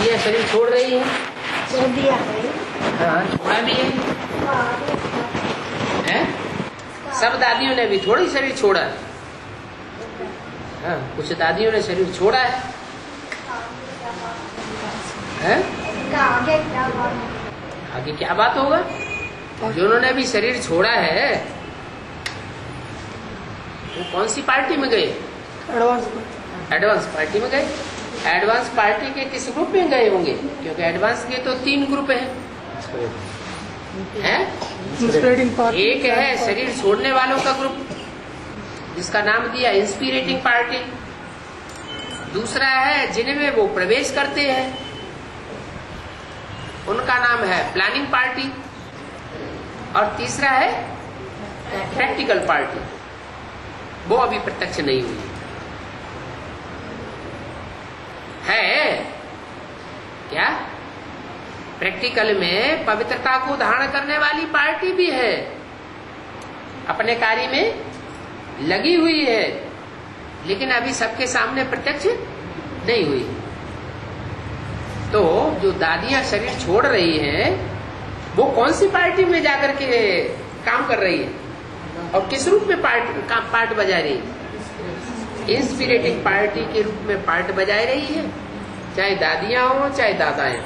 दादियाँ शरीर छोड़ रही हैं। छोड़ दिया है। हाँ, छोड़ा भी है? सब दादियों ने भी थोड़ा ही शरीर छोड़ा है। हाँ, कुछ दादियों ने शरीर छोड़ा है। आगे क्या बात होगा? जिन्होंने भी शरीर छोड़ा है वो कौन सी पार्टी में गए? एडवांस पार्टी में गए। एडवांस पार्टी के किस ग्रुप में गए होंगे? क्योंकि एडवांस के तो 3 ग्रुप हैं। एक है शरीर छोड़ने वालों का ग्रुप जिसका नाम दिया इंस्पिरेटिंग पार्टी। दूसरा है जिनमें वो प्रवेश करते हैं, उनका नाम है प्लानिंग पार्टी। और तीसरा है प्रैक्टिकल पार्टी, वो अभी प्रत्यक्ष नहीं हुई है। क्या प्रैक्टिकल में पवित्रता को धारण करने वाली पार्टी भी है, अपने कार्य में लगी हुई है, लेकिन अभी सबके सामने प्रत्यक्ष नहीं हुई। तो जो दादियां शरीर छोड़ रही हैं वो कौन सी पार्टी में जाकर के काम कर रही है और किस रूप में पार्ट बजा रही है? इंस्पिरेटिंग पार्टी के रूप में पार्ट बजा रही है, चाहे दादियां हो चाहे दादाएं।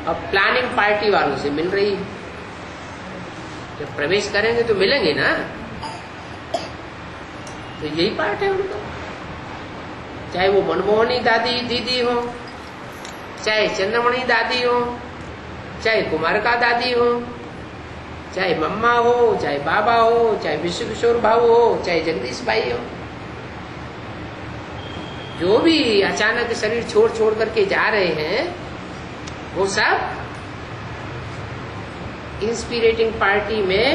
अब प्लानिंग पार्टी वालों से मिल रही है। जब प्रवेश करेंगे तो मिलेंगे ना, तो यही पार्ट है उनका। चाहे वो मनमोहनी दादी दीदी हो, चाहे चंद्रमणि दादी हो, चाहे कुमारका दादी हो, चाहे मम्मा हो, चाहे बाबा हो, चाहे विश्व किशोर भाऊ हो, चाहे जगदीश भाई हो, जो भी अचानक शरीर छोड़ छोड़ करके जा रहे हैं वो सब इंस्पिरेटिंग पार्टी में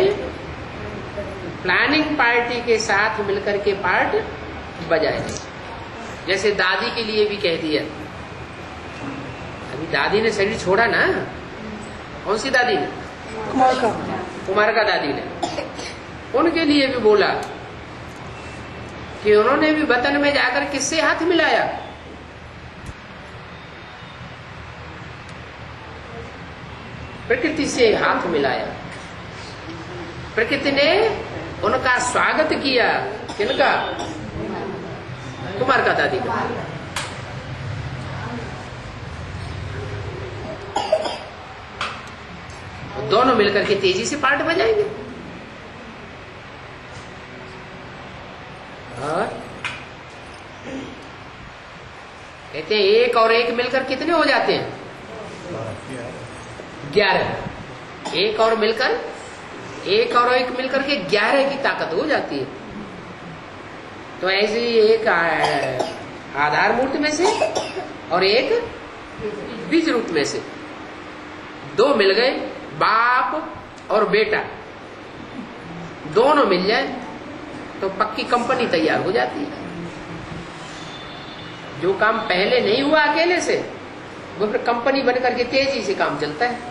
प्लानिंग पार्टी के साथ मिलकर के पार्ट बजाएंगे। जैसे दादी के लिए भी कह दिया, अभी दादी ने शरीर छोड़ा ना। कौन सी दादी ने? कुमारका दादी ने। उनके लिए भी बोला कि उन्होंने भी वतन में जाकर किससे हाथ मिलाया? प्रकृति से हाथ मिलाया। प्रकृति ने उनका स्वागत किया। किनका? कुमारका दादी का। दोनों मिलकर के तेजी से पार्ट बजाएंगे। और कहते हैं 1 और 1 मिलकर कितने हो जाते हैं? 11। 1 और 1 मिलकर के 11 की ताकत हो जाती है। तो ऐसे ही एक आधार मूर्त में से और एक बीज रूप में से 2 मिल गए, बाप और बेटा दोनों मिल जाए तो पक्की कंपनी तैयार हो जाती है। जो काम पहले नहीं हुआ अकेले से, वो फिर कंपनी बन करके तेजी से काम चलता है।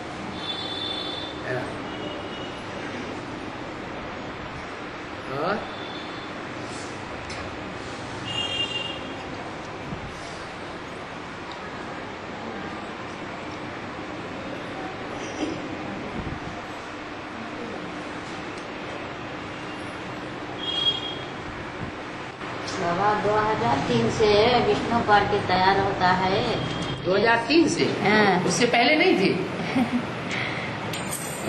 और बाबा 2003 से विष्णु पार्टी तैयार होता है। 2003 से? हाँ। उससे पहले नहीं थी?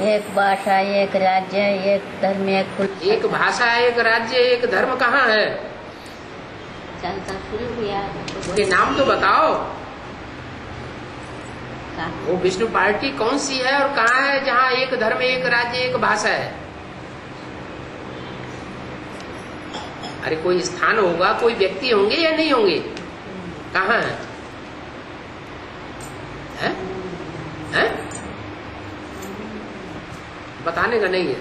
एक भाषा, एक राज्य, एक धर्म, एक भाषा, एक राज्य, एक धर्म कहाँ है? चलता शुरू किया। उसके नाम तो बताओ। वो विष्णु पार्टी कौन सी है और कहाँ है जहाँ एक धर्म, एक राज्य, एक भाषा है? अरे कोई स्थान होगा, कोई व्यक्ति होंगे या नहीं होंगे? कहाँ है? हैं? बताने का नहीं है।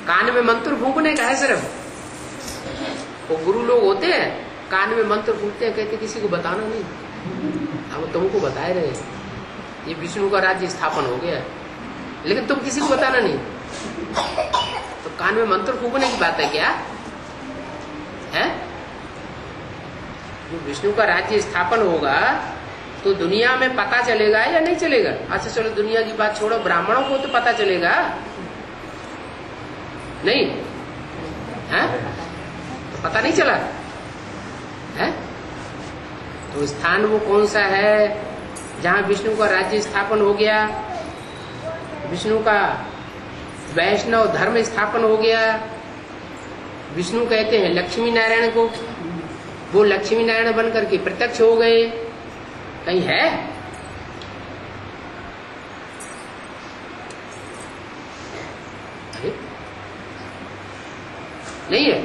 कान में मंत्र फूंकने का है सिर्फ। वो गुरु लोग होते हैं कान में मंत्र फूंकते हैं, कहते किसी को बताना नहीं। अब तुमको बताए रहे ये विष्णु का राज्य स्थापन हो गया है, लेकिन तुम किसी को बताना नहीं। तो कान में मंत्र फूंकने की बात है क्या? है? जो विष्णु का राज्य स्थापन होगा तो दुनिया में पता चलेगा या नहीं चलेगा? अच्छा चलो दुनिया की बात छोड़ो, ब्राह्मणों को तो पता चलेगा नहीं है? तो पता नहीं चला है? तो स्थान वो कौन सा है जहां विष्णु का राज्य स्थापन हो गया, विष्णु का वैष्णव धर्म स्थापन हो गया? विष्णु कहते हैं लक्ष्मी नारायण को, वो लक्ष्मी नारायण बन करके प्रत्यक्ष हो गए। कहीं है? अरे नहीं है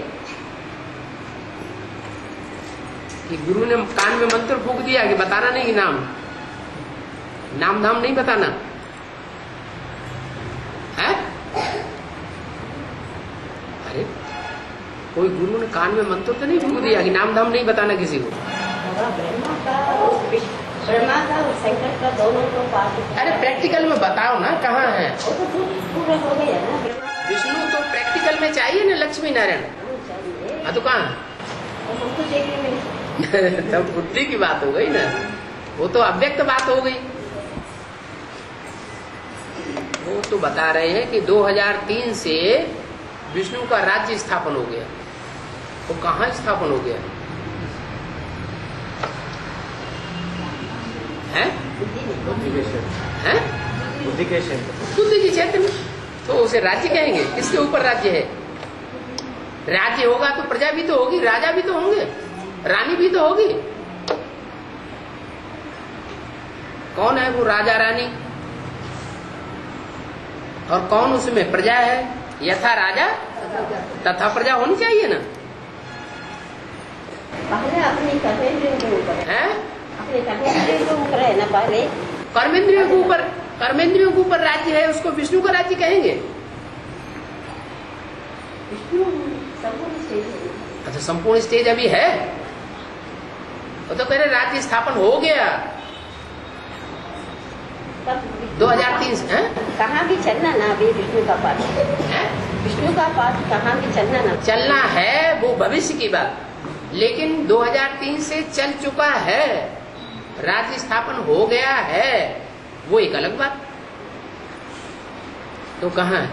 कि गुरु ने कान में मंत्र फूंक दिया कि बताना नहीं कि नाम धाम नहीं बताना है? अरे कोई गुरु ने कान में मंत्र तो नहीं फूंक दिया कि नाम धाम नहीं बताना किसी को? ब्रह्मा का और शंकर का दोनों को पाठ। अरे प्रैक्टिकल में बताओ ना कहाँ है? वो तो पूरा हो गया ना। विष्णु तो प्रैक्टिकल में चाहिए ना, लक्ष्मी नारायण। हाँ तो कहाँ? हमको चाहिए तब बुद्धि की बात हो गई ना, वो तो अव्यक्त बात हो गई। वो तो बता रहे हैं कि 2003 से विष्णु का राज्य स्थापन हो गया। वो कहाँ स्थापन हो गया है? हैं? बुद्धि के क्षेत्र, बुद्धि के क्षेत्र में तो उसे राज्य कहेंगे? किसके ऊपर राज्य है? राज्य होगा तो प्रजा भी तो होगी, राजा भी तो होंगे, रानी भी तो होगी। कौन है वो राजा रानी और कौन उसमें प्रजा है? यथा राजा तथा प्रजा होनी चाहिए ना। पहले अपनी कर्मेंद्रियों के ऊपर है? अपने कर्मेंद्रियों के ऊपर है ना। पहले कर्मेंद्रियों के ऊपर राज्य है, उसको विष्णु का राज्य कहेंगे? विष्णु संपूर्ण स्टेज है। अच्छा संपूर्ण स्टेज अभी है? वो तो कह रहे राज्य स्थापन हो गया 2003 से। कहाँ भी चलना ना अभी विष्णु का पाठ है? विष्णु का पाठ कहाँ भी चलना ना। चलना है वो भविष्य की बात, लेकिन 2003 से चल चुका है, राज्य स्थापन हो गया है, वो एक अलग बात। तो कहाँ है?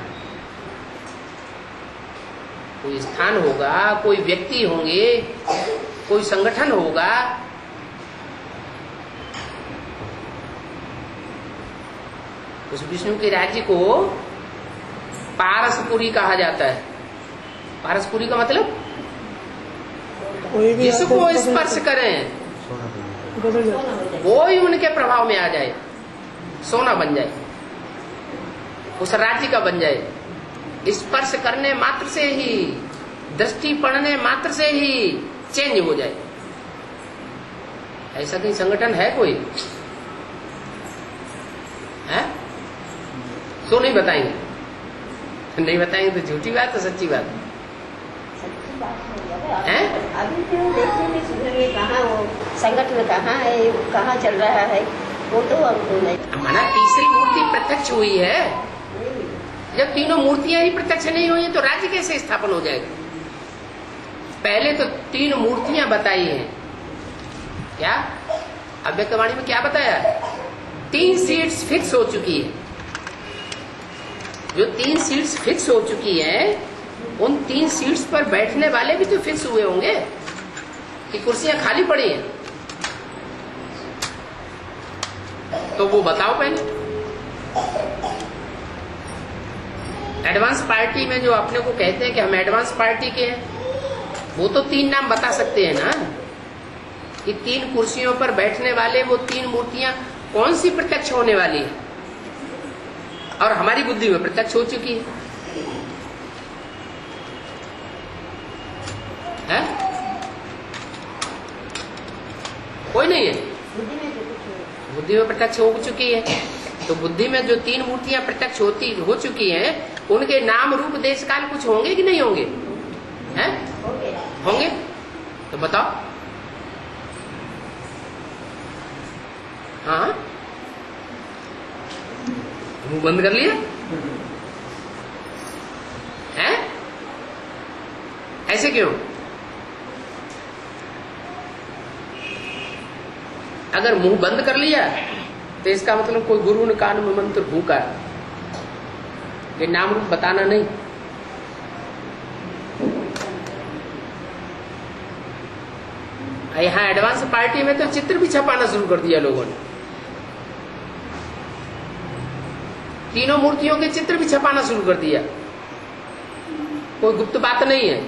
कोई स्थान होगा, कोई व्यक्ति होंगे, कोई संगठन होगा। उस विष्णु के राज्य को पारसपुरी कहा जाता है। पारसपुरी का मतलब जिसको स्पर्श करें वो ही उनके प्रभाव में आ जाए, सोना बन जाए, उस राज्य का बन जाए। स्पर्श करने मात्र से ही, दृष्टि पड़ने मात्र से ही चेंज हो जाए। ऐसा कहीं संगठन है कोई? है? तो नहीं बताएंगे, नहीं बताएंगे तो झूठी बात है, सच्ची बात है। अभी तो देखने में सुनेंगे कहाँ वो संगठन कहाँ है, कहाँ चल रहा है, वो तो हमको नहीं। हमारा तीसरी मूर्ति प्रत्यक्ष हुई है। जब तीनों मूर्तियां ही प्रत्यक्ष नहीं हुई तो राज्य कैसे स्थापन हो जाएगा? पहले तो 3 मूर्तियां बताई हैं। क्या अव्यक्तवाणी में क्या बताया? 3 सीट्स फिक्स हो चुकी है। जो 3 सीट्स फिक्स हो चुकी है, उन 3 सीट्स पर बैठने वाले भी तो फिक्स हुए होंगे कि कुर्सियां खाली पड़ी हैं। तो वो बताओ पहले। एडवांस पार्टी में जो अपने को कहते हैं कि हम एडवांस पार्टी के हैं, वो तो 3 नाम बता सकते हैं ना कि 3 कुर्सियों पर बैठने वाले वो 3 मूर्तियां कौन सी प्रत्यक्ष होने वाली है, और हमारी बुद्धि में प्रत्यक्ष हो चुकी है? कोई नहीं है? बुद्धि में प्रत्यक्ष हो चुकी है। तो बुद्धि में जो 3 मूर्तियां प्रत्यक्ष हो चुकी हैं, उनके नाम रूप देश काल कुछ होंगे कि नहीं होंगे? हैं? होंगे। तो बताओ। हाँ, मुंह बंद कर लिया है? ऐसे क्यों? अगर मुंह बंद कर लिया तो इसका मतलब कोई गुरु ने कान में मंत्र फूका है, ये नाम रूप बताना नहीं। यहाँ एडवांस पार्टी में तो चित्र भी छपाना शुरू कर दिया लोगों ने, तीनों मूर्तियों के चित्र भी छपाना शुरू कर दिया। कोई गुप्त बात नहीं है,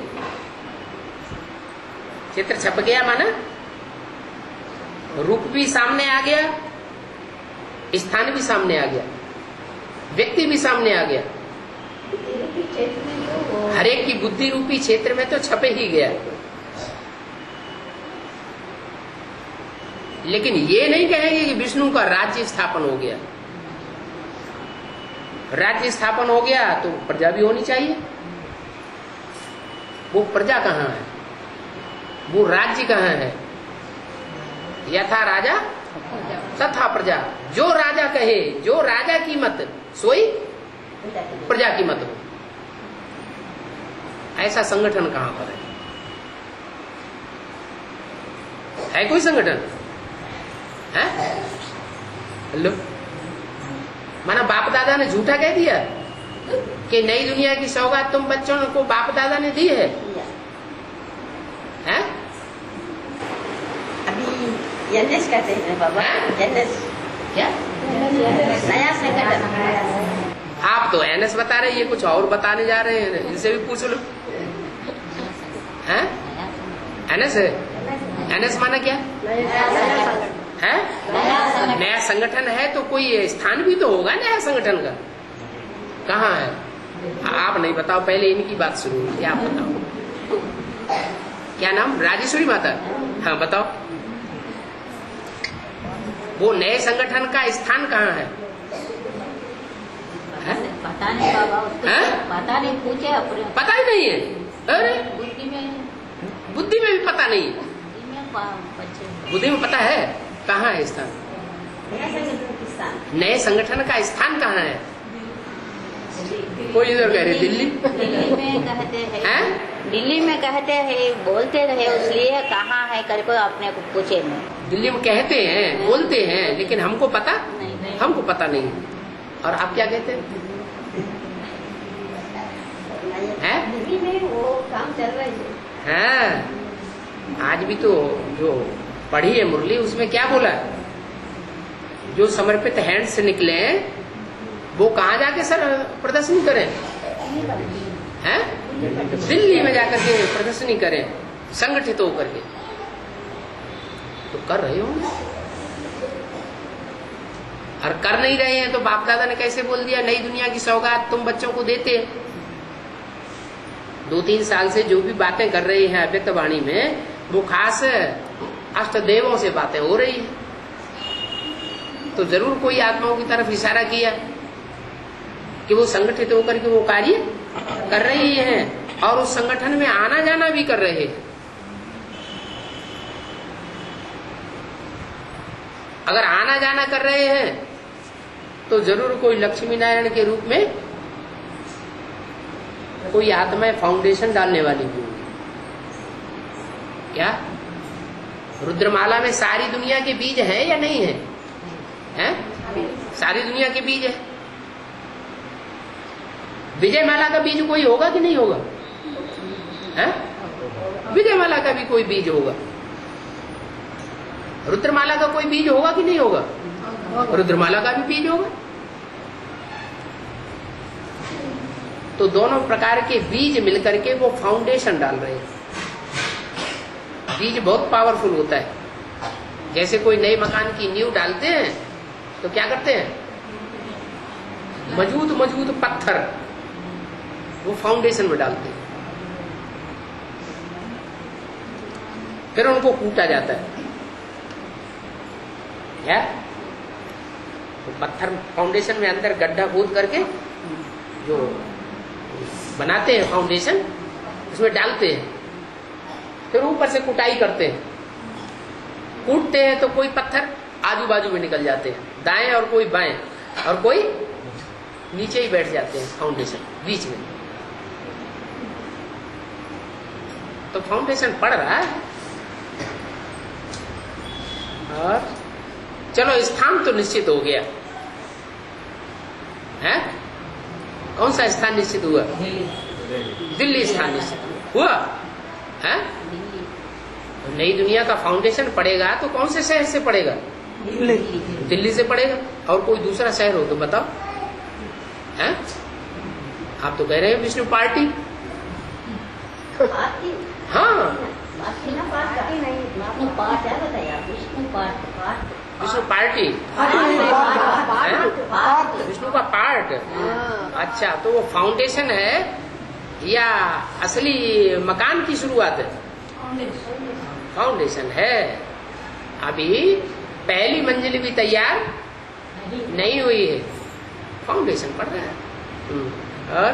चित्र छप गया माना रूप भी सामने आ गया, स्थान भी सामने आ गया, व्यक्ति भी सामने आ गया, हर एक की बुद्धि रूपी क्षेत्र में तो छपे ही गया। लेकिन ये नहीं कहेंगे कि विष्णु का राज्य स्थापन हो गया। राज्य स्थापन हो गया तो प्रजा भी होनी चाहिए। वो प्रजा कहाँ है, वो राज्य कहाँ है? यथा राजा तथा प्रजा, जो राजा कहे, जो राजा की मत सोई प्रजा की मत हो, ऐसा संगठन कहां पर है कोई संगठन है? हेलो, माना बाप दादा ने झूठा कह दिया कि नई दुनिया की सौगात तुम बच्चों को बाप दादा ने दी है? हैं? अभी एनएस कहते हैं बाबा, एनएस क्या नया संगठन। आप तो एनएस बता रहे हैं, ये कुछ और बताने जा रहे हैं, इनसे भी पूछ लो। हैं? एनएस है? एनएस माना क्या है? नया संगठन है तो कोई स्थान भी तो होगा नया संगठन का, कहाँ है? आप नहीं बताओ, पहले इनकी बात शुरू हुई, आप बताओ। क्या नाम? राजेश्वरी माता। हाँ बताओ, वो नए संगठन का स्थान कहाँ है? पता नहीं बाबा, उसको पता नहीं, पूछे अपने, पता ही नहीं है। अरे बुद्धि में भी पता नहीं है, बुद्धि में पता है कहाँ है स्थान? नए संगठन का स्थान कहाँ है? कोई इधर कह रहे दिल्ली। दिल्ली में कहते हैं, दिल्ली में कहते हैं, बोलते रहे, इसलिए कहाँ है कर को अपने को पूछे में। दिल्ली में कहते हैं, बोलते हैं, लेकिन हमको पता नहीं, हमको पता नहीं। और आप क्या कहते हैं? दिल्ली में वो काम चल रहा है। हाँ, आज भी तो जो पढ़ी है मुरली, उसमें क्या बोला? जो समर्पित हैंड से निकले वो कहाँ जाके सर प्रदर्शनी करें? हैं? दिल्ली में जाकर के प्रदर्शनी करें, संगठित होकर के। तो कर रहे हो, और कर नहीं रहे हैं तो बाप दादा ने कैसे बोल दिया नई दुनिया की सौगात तुम बच्चों को देते? 2-3 साल से जो भी बातें कर रही हैं अव्यक्त वाणी में, वो खास अष्टदेवों से बातें हो रही है, तो जरूर कोई आत्माओं की तरफ इशारा किया कि वो संगठित होकर के वो कार्य कर रही हैं और उस संगठन में आना जाना भी कर रहे हैं। अगर आना जाना कर रहे हैं तो जरूर कोई लक्ष्मी नारायण के रूप में कोई आत्माएं फाउंडेशन डालने वाली भी होगी। क्या रुद्रमाला में सारी दुनिया के बीज है या नहीं है? हैं? सारी दुनिया के बीज है। विजय माला का बीज कोई होगा कि नहीं होगा? हैं? विजय माला का भी कोई बीज होगा। रुद्रमाला का कोई बीज होगा कि नहीं होगा? रुद्रमाला का भी बीज होगा। तो दोनों प्रकार के बीज मिलकर के वो फाउंडेशन डाल रहे हैं। बीज बहुत पावरफुल होता है। जैसे कोई नए मकान की नींव डालते हैं तो क्या करते हैं? मजबूत मजबूत पत्थर वो फाउंडेशन में डालते हैं, फिर उनको कूटा जाता है। क्या? तो पत्थर फाउंडेशन में अंदर गड्ढा खोद करके जो बनाते हैं फाउंडेशन, उसमें डालते हैं, फिर ऊपर से कुटाई करते हैं। कूटते हैं तो कोई पत्थर आजू बाजू में निकल जाते हैं, दाएं और कोई बाएं, और कोई नीचे ही बैठ जाते हैं फाउंडेशन बीच में। तो फाउंडेशन पड़ रहा है और चलो स्थान तो निश्चित हो गया है। कौन सा स्थान निश्चित हुआ? दिल्ली स्थान निश्चित हुआ है। नई दुनिया का फाउंडेशन पड़ेगा तो कौन से शहर से पड़ेगा? दिल्ली से पड़ेगा। और कोई दूसरा शहर हो तो बताओ है? आप तो कह रहे हैं विष्णु पार्टी। हाँ, विष्णु पार्टी नहीं, विष्णु पार्ट क्या बताया? विष्णु पार्ट, विष्णु पार्टी, विष्णु का पार्ट। अच्छा, तो वो फाउंडेशन है या असली मकान की शुरुआत है? फाउंडेशन है। अभी पहली मंजिल भी तैयार नहीं हुई है, फाउंडेशन पड़ रहा है। और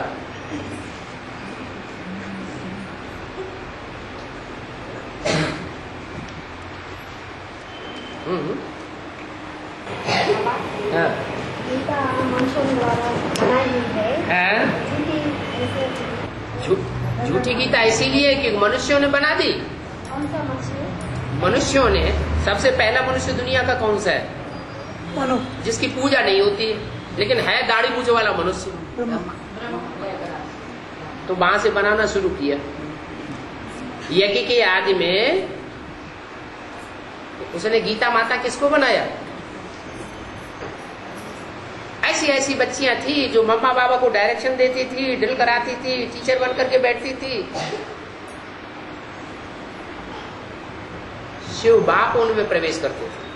गीता मनुष्यों द्वारा बनाई हुई है। झूठी गीता इसीलिए कि मनुष्यों ने बना दी। कौन सा मनुष्य? मनुष्यों ने, सबसे पहला मनुष्य दुनिया का कौन सा है? जिसकी पूजा नहीं होती है, लेकिन है दाढ़ी मूछ वाला मनुष्य। तो वहां से बनाना शुरू किया। यज्ञ के आदि में उसने गीता माता किसको बनाया? ऐसी ऐसी बच्चियां थी जो मम्मा बाबा को डायरेक्शन देती थी, ड्रिल कराती थी, टीचर बन करके बैठती थी। शिव बाप उनमें प्रवेश करते थे।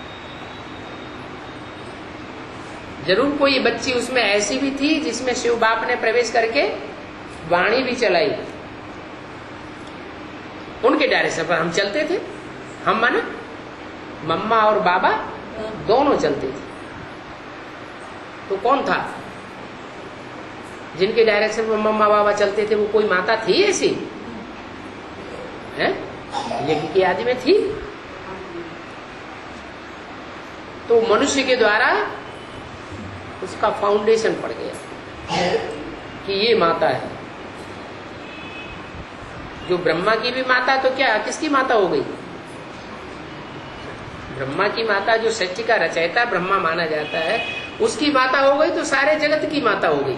जरूर कोई बच्ची उसमें ऐसी भी थी जिसमें शिव बाप ने प्रवेश करके वाणी भी चलाई। उनके डायरेक्शन पर हम चलते थे। हम माना मम्मा और बाबा दोनों चलते थे। तो कौन था जिनके डायरेक्शन पर मम्मा बाबा चलते थे? वो कोई माता थी ऐसी है? यज्ञ की आदि में थी। तो मनुष्य के द्वारा उसका फाउंडेशन पड़ गया कि ये माता है। जो ब्रह्मा की भी माता, तो क्या किसकी माता हो गई? ब्रह्मा की माता, जो सृष्टि का रचयिता ब्रह्मा माना जाता है, उसकी माता हो गई तो सारे जगत की माता हो गई,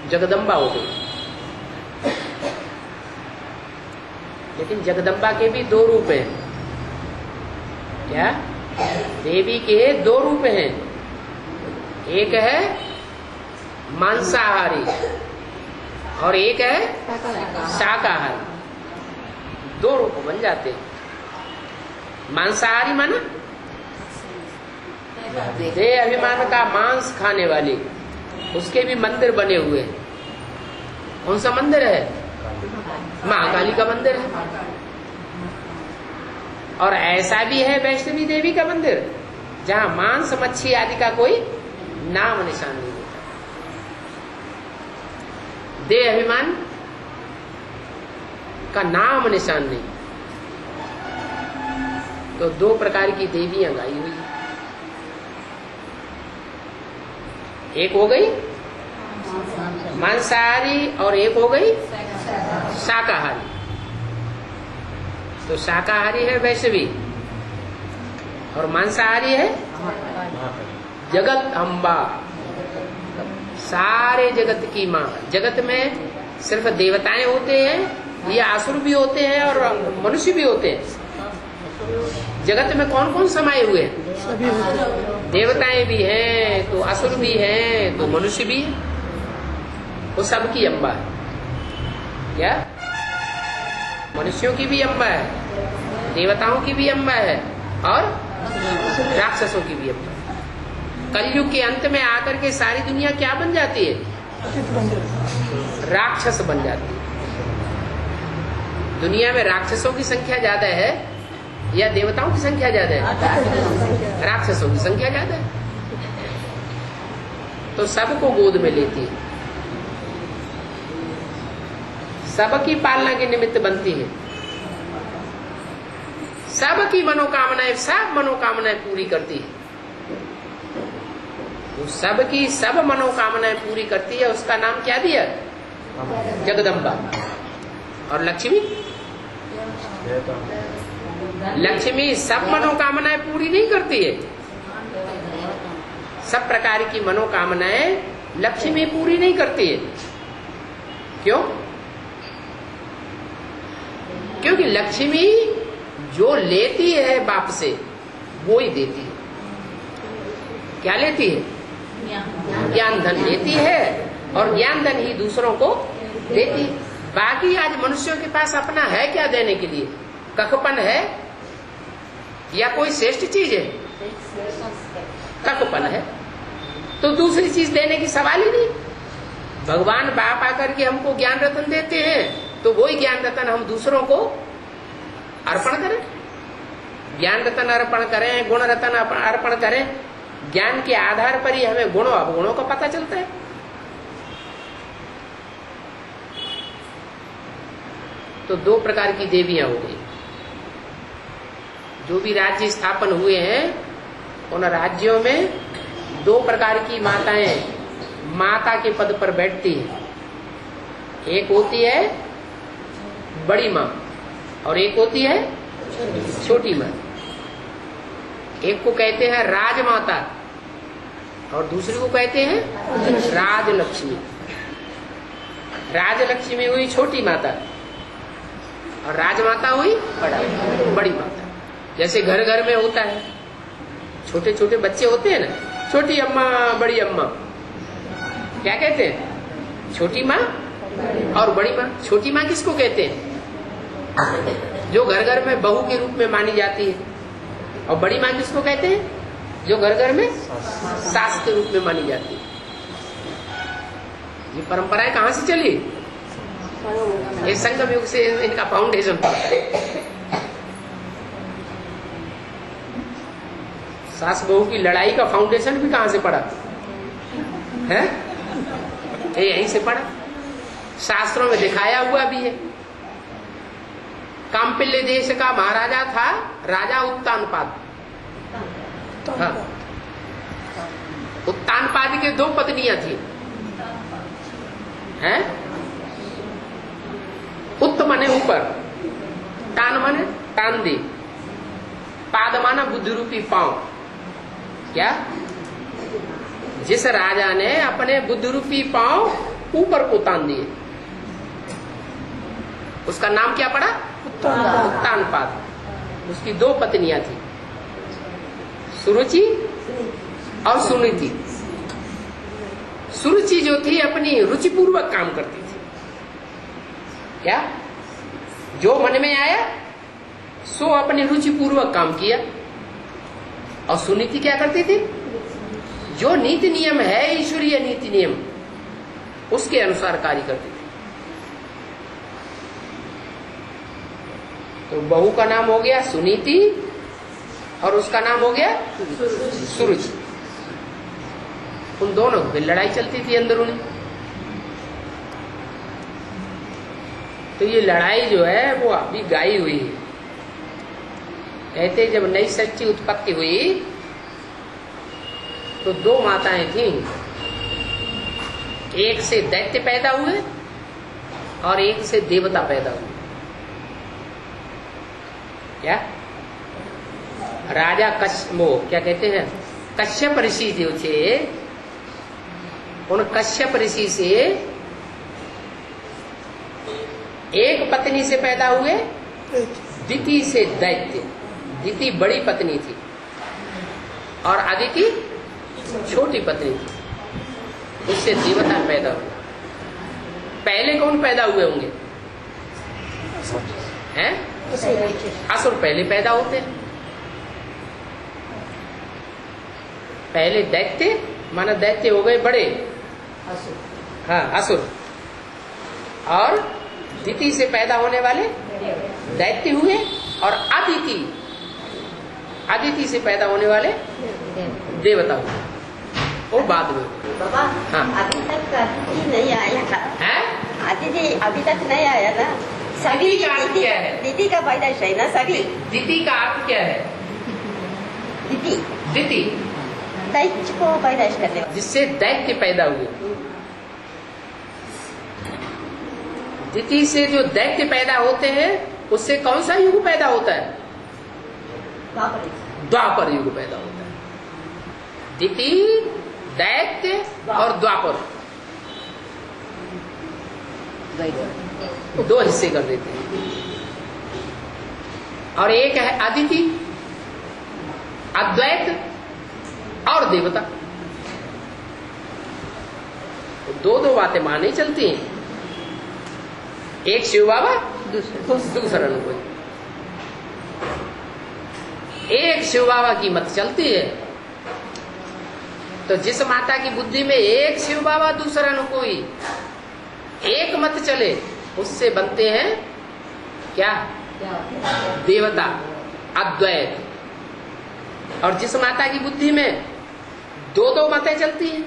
जगदम्बा हो गई। लेकिन जगदम्बा के भी दो रूप हैं। क्या? देवी के दो रूप हैं। एक है मांसाहारी और एक है शाकाहारी। दो रूप बन जाते हैं। मांसाहारी माना देह अभिमान का मांस खाने वाले, उसके भी मंदिर बने हुए हैं। कौन सा मंदिर है? महाकाली का मंदिर है। और ऐसा भी है वैष्णवी देवी का मंदिर, जहां मांस मच्छी आदि का कोई नाम निशान नहीं होता। देह अभिमान का नाम निशान नहीं। तो दो प्रकार की देवियां गाई हुई। एक हो गई मांसाहारी और एक हो गई शाकाहारी। तो शाकाहारी है वैष्णवी और मांसाहारी है जगत अम्बा, सारे जगत की माँ। जगत में सिर्फ देवताएं होते हैं या असुर भी होते हैं और मनुष्य भी होते हैं। जगत में कौन कौन समाये हुए हैं? देवताएं भी हैं तो असुर भी हैं तो मनुष्य भी है। वो सबकी अम्बा है। क्या? मनुष्यों की भी अम्बा है, देवताओं की भी अम्बा है और राक्षसों की भी अम्बा है। कलयुग के अंत में आकर के सारी दुनिया क्या बन जाती है? राक्षस बन जाती है। दुनिया में राक्षसों की संख्या ज्यादा है या देवताओं की संख्या ज्यादा है? राक्षसों की संख्या ज्यादा है। तो सबको गोद में लेती है, सबकी पालना के निमित्त बनती है, सबकी मनोकामनाएं, सब मनोकामनाएं पूरी करती है। तो सबकी सब मनोकामनाएं पूरी करती है, उसका नाम क्या दिया? जगदम्बा। और लक्ष्मी लक्ष्मी सब मनोकामनाएं पूरी नहीं करती है। सब प्रकार की मनोकामनाएं लक्ष्मी पूरी नहीं करती है। क्यों? क्योंकि लक्ष्मी जो लेती है बाप से वो ही देती है। क्या लेती है? ज्ञान धन लेती है और ज्ञान धन ही दूसरों को देती है। बाकी आज मनुष्यों के पास अपना है क्या देने के लिए? कखपन है या कोई श्रेष्ठ चीज है? कखपन है, तो दूसरी चीज देने की सवाल ही नहीं। भगवान बाप आकर के हमको ज्ञान रतन देते हैं तो वही ज्ञान रतन हम दूसरों को अर्पण करें। ज्ञान रतन अर्पण करें, गुण रतन अर्पण करें। ज्ञान के आधार पर ही हमें गुणों अवगुणों का पता चलता है। तो दो प्रकार की देवियां हो गई। जो भी राज्य स्थापन हुए हैं उन राज्यों में दो प्रकार की माताएं माता के पद पर बैठती हैं। एक होती है बड़ी माँ और एक होती है छोटी माँ। एक को कहते हैं राजमाता और दूसरी को कहते हैं राजलक्ष्मी। राजलक्ष्मी हुई छोटी माता और राजमाता हुई बड़ी माता। जैसे घर घर में होता है, छोटे छोटे बच्चे होते हैं ना, छोटी अम्मा बड़ी अम्मा, क्या कहते हैं? छोटी माँ और बड़ी माँ। छोटी माँ किसको कहते हैं? जो घर घर में बहू के रूप में मानी जाती है। और बड़ी माँ किसको कहते हैं? जो घर घर में सास के रूप में मानी जाती है। ये परंपराएं कहाँ से चली? ये संगम युग से इनका फाउंडेशन पड़ा है। सास बहू की लड़ाई का फाउंडेशन भी कहाँ से पड़ा है? ये यहीं से पड़ा। शास्त्रों में दिखाया हुआ भी है। काम्पिल्य देश का महाराजा था राजा उत्तानपाद। हाँ। उत्तानपाद के दो पत्नियां थी। हैं? उत्त माने ऊपर, टान माने टान दे, पाद माना बुद्धि रूपी पांव। क्या? जिस राजा ने अपने बुद्धि रूपी पांव ऊपर को तान दिए उसका नाम क्या पड़ा? उत्तानपाद। उसकी दो पत्नियां थी, सुरुचि और सुनीति। सुरुचि जो थी अपनी रुचि पूर्वक काम करती थी। क्या? जो मन में आया सो अपनी रुचि पूर्वक काम किया। और सुनीति क्या करती थी? जो नीति नियम है, ईश्वरीय नीति नियम, उसके अनुसार कार्य करती थी। तो बहू का नाम हो गया सुनीति और उसका नाम हो गया सुरुचि। उन दोनों की लड़ाई चलती थी अंदरूनी। तो ये लड़ाई जो है वो अभी गाई हुई है। कहते जब नई सृष्टि उत्पत्ति हुई तो दो माताएं थीं। एक से दैत्य पैदा हुए और एक से देवता पैदा हुए। क्या? राजा क्या कहते हैं, कश्यप ऋषि जो थे, उन कश्यप ऋषि से एक पत्नी से पैदा हुए, दिति से दैत्य। दिति बड़ी पत्नी थी और अदिति छोटी पत्नी थी। उससे देवता पैदा हुए। पहले कौन पैदा हुए होंगे? हैं? असुर पहले पैदा होते हैं। पहले दैत्य, माना दैत्य हो गए बड़े, हाँ असुर, और दिति से पैदा होने वाले दैत्य हुए, और अदिति से पैदा होने वाले देवता हुए। वो बाद में। बाबा, हाँ। अभी तक अदिति नहीं आया था। हैं? अदिति अभी तक नहीं आया था। सभी दिति का अर्थ क्या है? दिति का पैदाइश है ना सभी। दिति का अर्थ क्या है? दिति दिति दैत्य को पैदाइश करने वाला। जिससे दैत्य पैदा हुए। दिति से जो दैत्य पैदा होते हैं उससे कौन सा युग पैदा होता है? द्वापर युग पैदा होता है। दिति, दैत्य और द्वापर, दो हिस्से कर देते हैं। और एक है अदिति, अद्वैत और देवता। दो दो बातें माने चलती हैं, एक शिव बाबा दूसरा न कोई। एक शिव बाबा की मत चलती है, तो जिस माता की बुद्धि में एक शिव बाबा दूसरा न कोई, एक मत चले, उससे बनते हैं क्या? देवता, अद्वैत। और जिस माता की बुद्धि में दो दो मतें चलती हैं,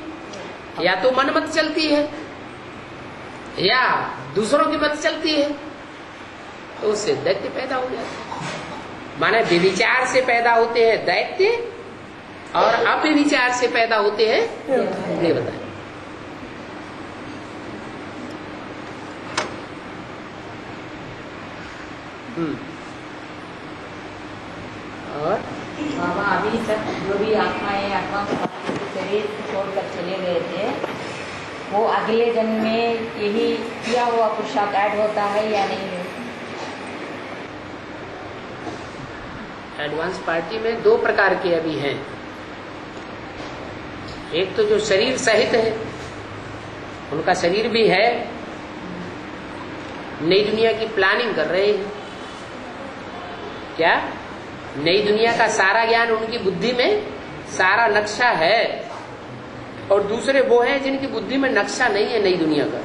या तो मन मत चलती है या दूसरों की मत चलती है, तो उससे दैत्य पैदा हो जाता है। माने व्यभिचार से पैदा होते हैं दैत्य और अव्यभिचार से पैदा होते हैं देवता। और बाबा अभी तक जो भी आत्माएं आत्मा शरीर छोड़कर चले गए थे, वो अगले जन्म में यही किया हुआ पुरुषार्थ ऐड होता है या नहीं? एडवांस पार्टी में दो प्रकार के अभी हैं। एक तो जो शरीर सहित है, उनका शरीर भी है, नई दुनिया की प्लानिंग कर रहे हैं। क्या? नई दुनिया का सारा ज्ञान उनकी बुद्धि में, सारा नक्शा है। और दूसरे वो हैं जिनकी बुद्धि में नक्शा नहीं है नई दुनिया का।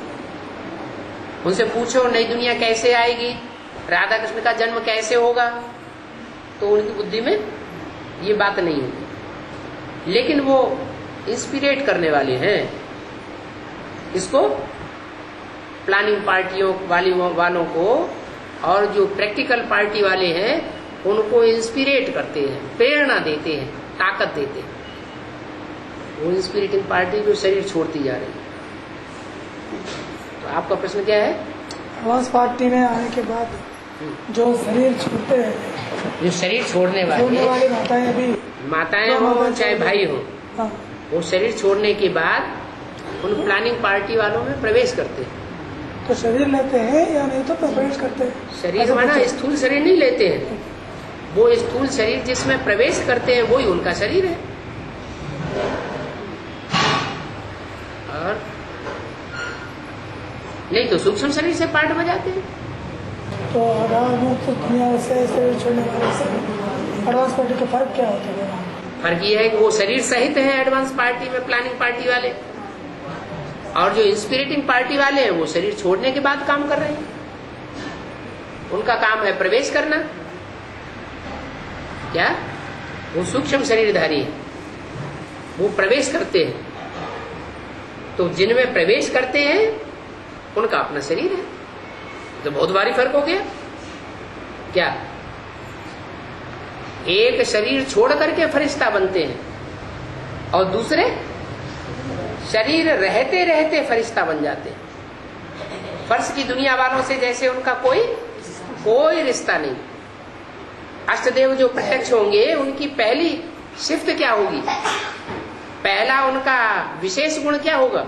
उनसे पूछो नई दुनिया कैसे आएगी, राधा कृष्ण का जन्म कैसे होगा, तो उनकी बुद्धि में ये बात नहीं होगी। लेकिन वो इंस्पिरेट करने वाले हैं इसको, प्लानिंग पार्टियों वालों को, और जो प्रैक्टिकल पार्टी वाले हैं उनको इंस्पिरेट करते हैं, प्रेरणा देते हैं, ताकत देते हैं। वो इंस्पिरेटिंग पार्टी जो शरीर छोड़ती जा रही है। तो आपका प्रश्न क्या है? एडवांस पार्टी में आने के बाद जो शरीर छोड़ते हैं, जो शरीर छोड़ने वाले माताएं हो चाहे भाई हो, हाँ, वो शरीर छोड़ने के बाद उन प्लानिंग पार्टी वालों में प्रवेश करते हैं। तो शरीर लेते हैं या नहीं तो प्रवेश करते हैं? शरीर माना स्थूल शरीर नहीं लेते हैं, वो स्थूल शरीर जिसमें प्रवेश करते हैं वही उनका शरीर है। और नहीं तो सूक्ष्म शरीर से पार्ट बजाते हैं। तो मुक्त दुनिया से शरीर छोड़ने वाले से एडवांस पार्टी का फर्क क्या होता है? फर्क ये है कि वो शरीर सहित है एडवांस पार्टी में, प्लानिंग पार्टी वाले, और जो इंस्पिरेटिंग पार्टी वाले हैं वो शरीर छोड़ने के बाद काम कर रहे हैं। उनका काम है प्रवेश करना। क्या? वो सूक्ष्म शरीरधारी है, वो प्रवेश करते हैं। तो जिनमें प्रवेश करते हैं उनका अपना शरीर है। तो बहुत भारी फर्क हो गया। क्या? एक शरीर छोड़ करके फरिश्ता बनते हैं और दूसरे शरीर रहते रहते फरिश्ता बन जाते हैं। फर्श की दुनिया वालों से जैसे उनका कोई रिश्ता नहीं। अष्टदेव जो प्रत्यक्ष होंगे उनकी पहली शिफ्ट क्या होगी? पहला उनका विशेष गुण क्या होगा?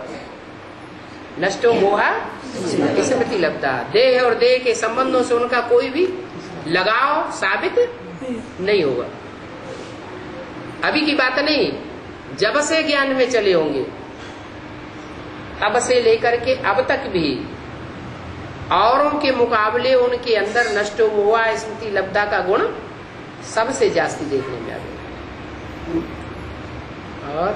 नष्टो मोहा स्मृति लब्धा। देह और देह के संबंधों से उनका कोई भी लगाव साबित नहीं होगा। अभी की बात नहीं, जब से ज्ञान में चले होंगे तब से लेकर के अब तक भी औरों के मुकाबले उनके अंदर नष्टो मोहा स्मृति लब्धा का गुण सबसे जास्ती देखने में आ गया। और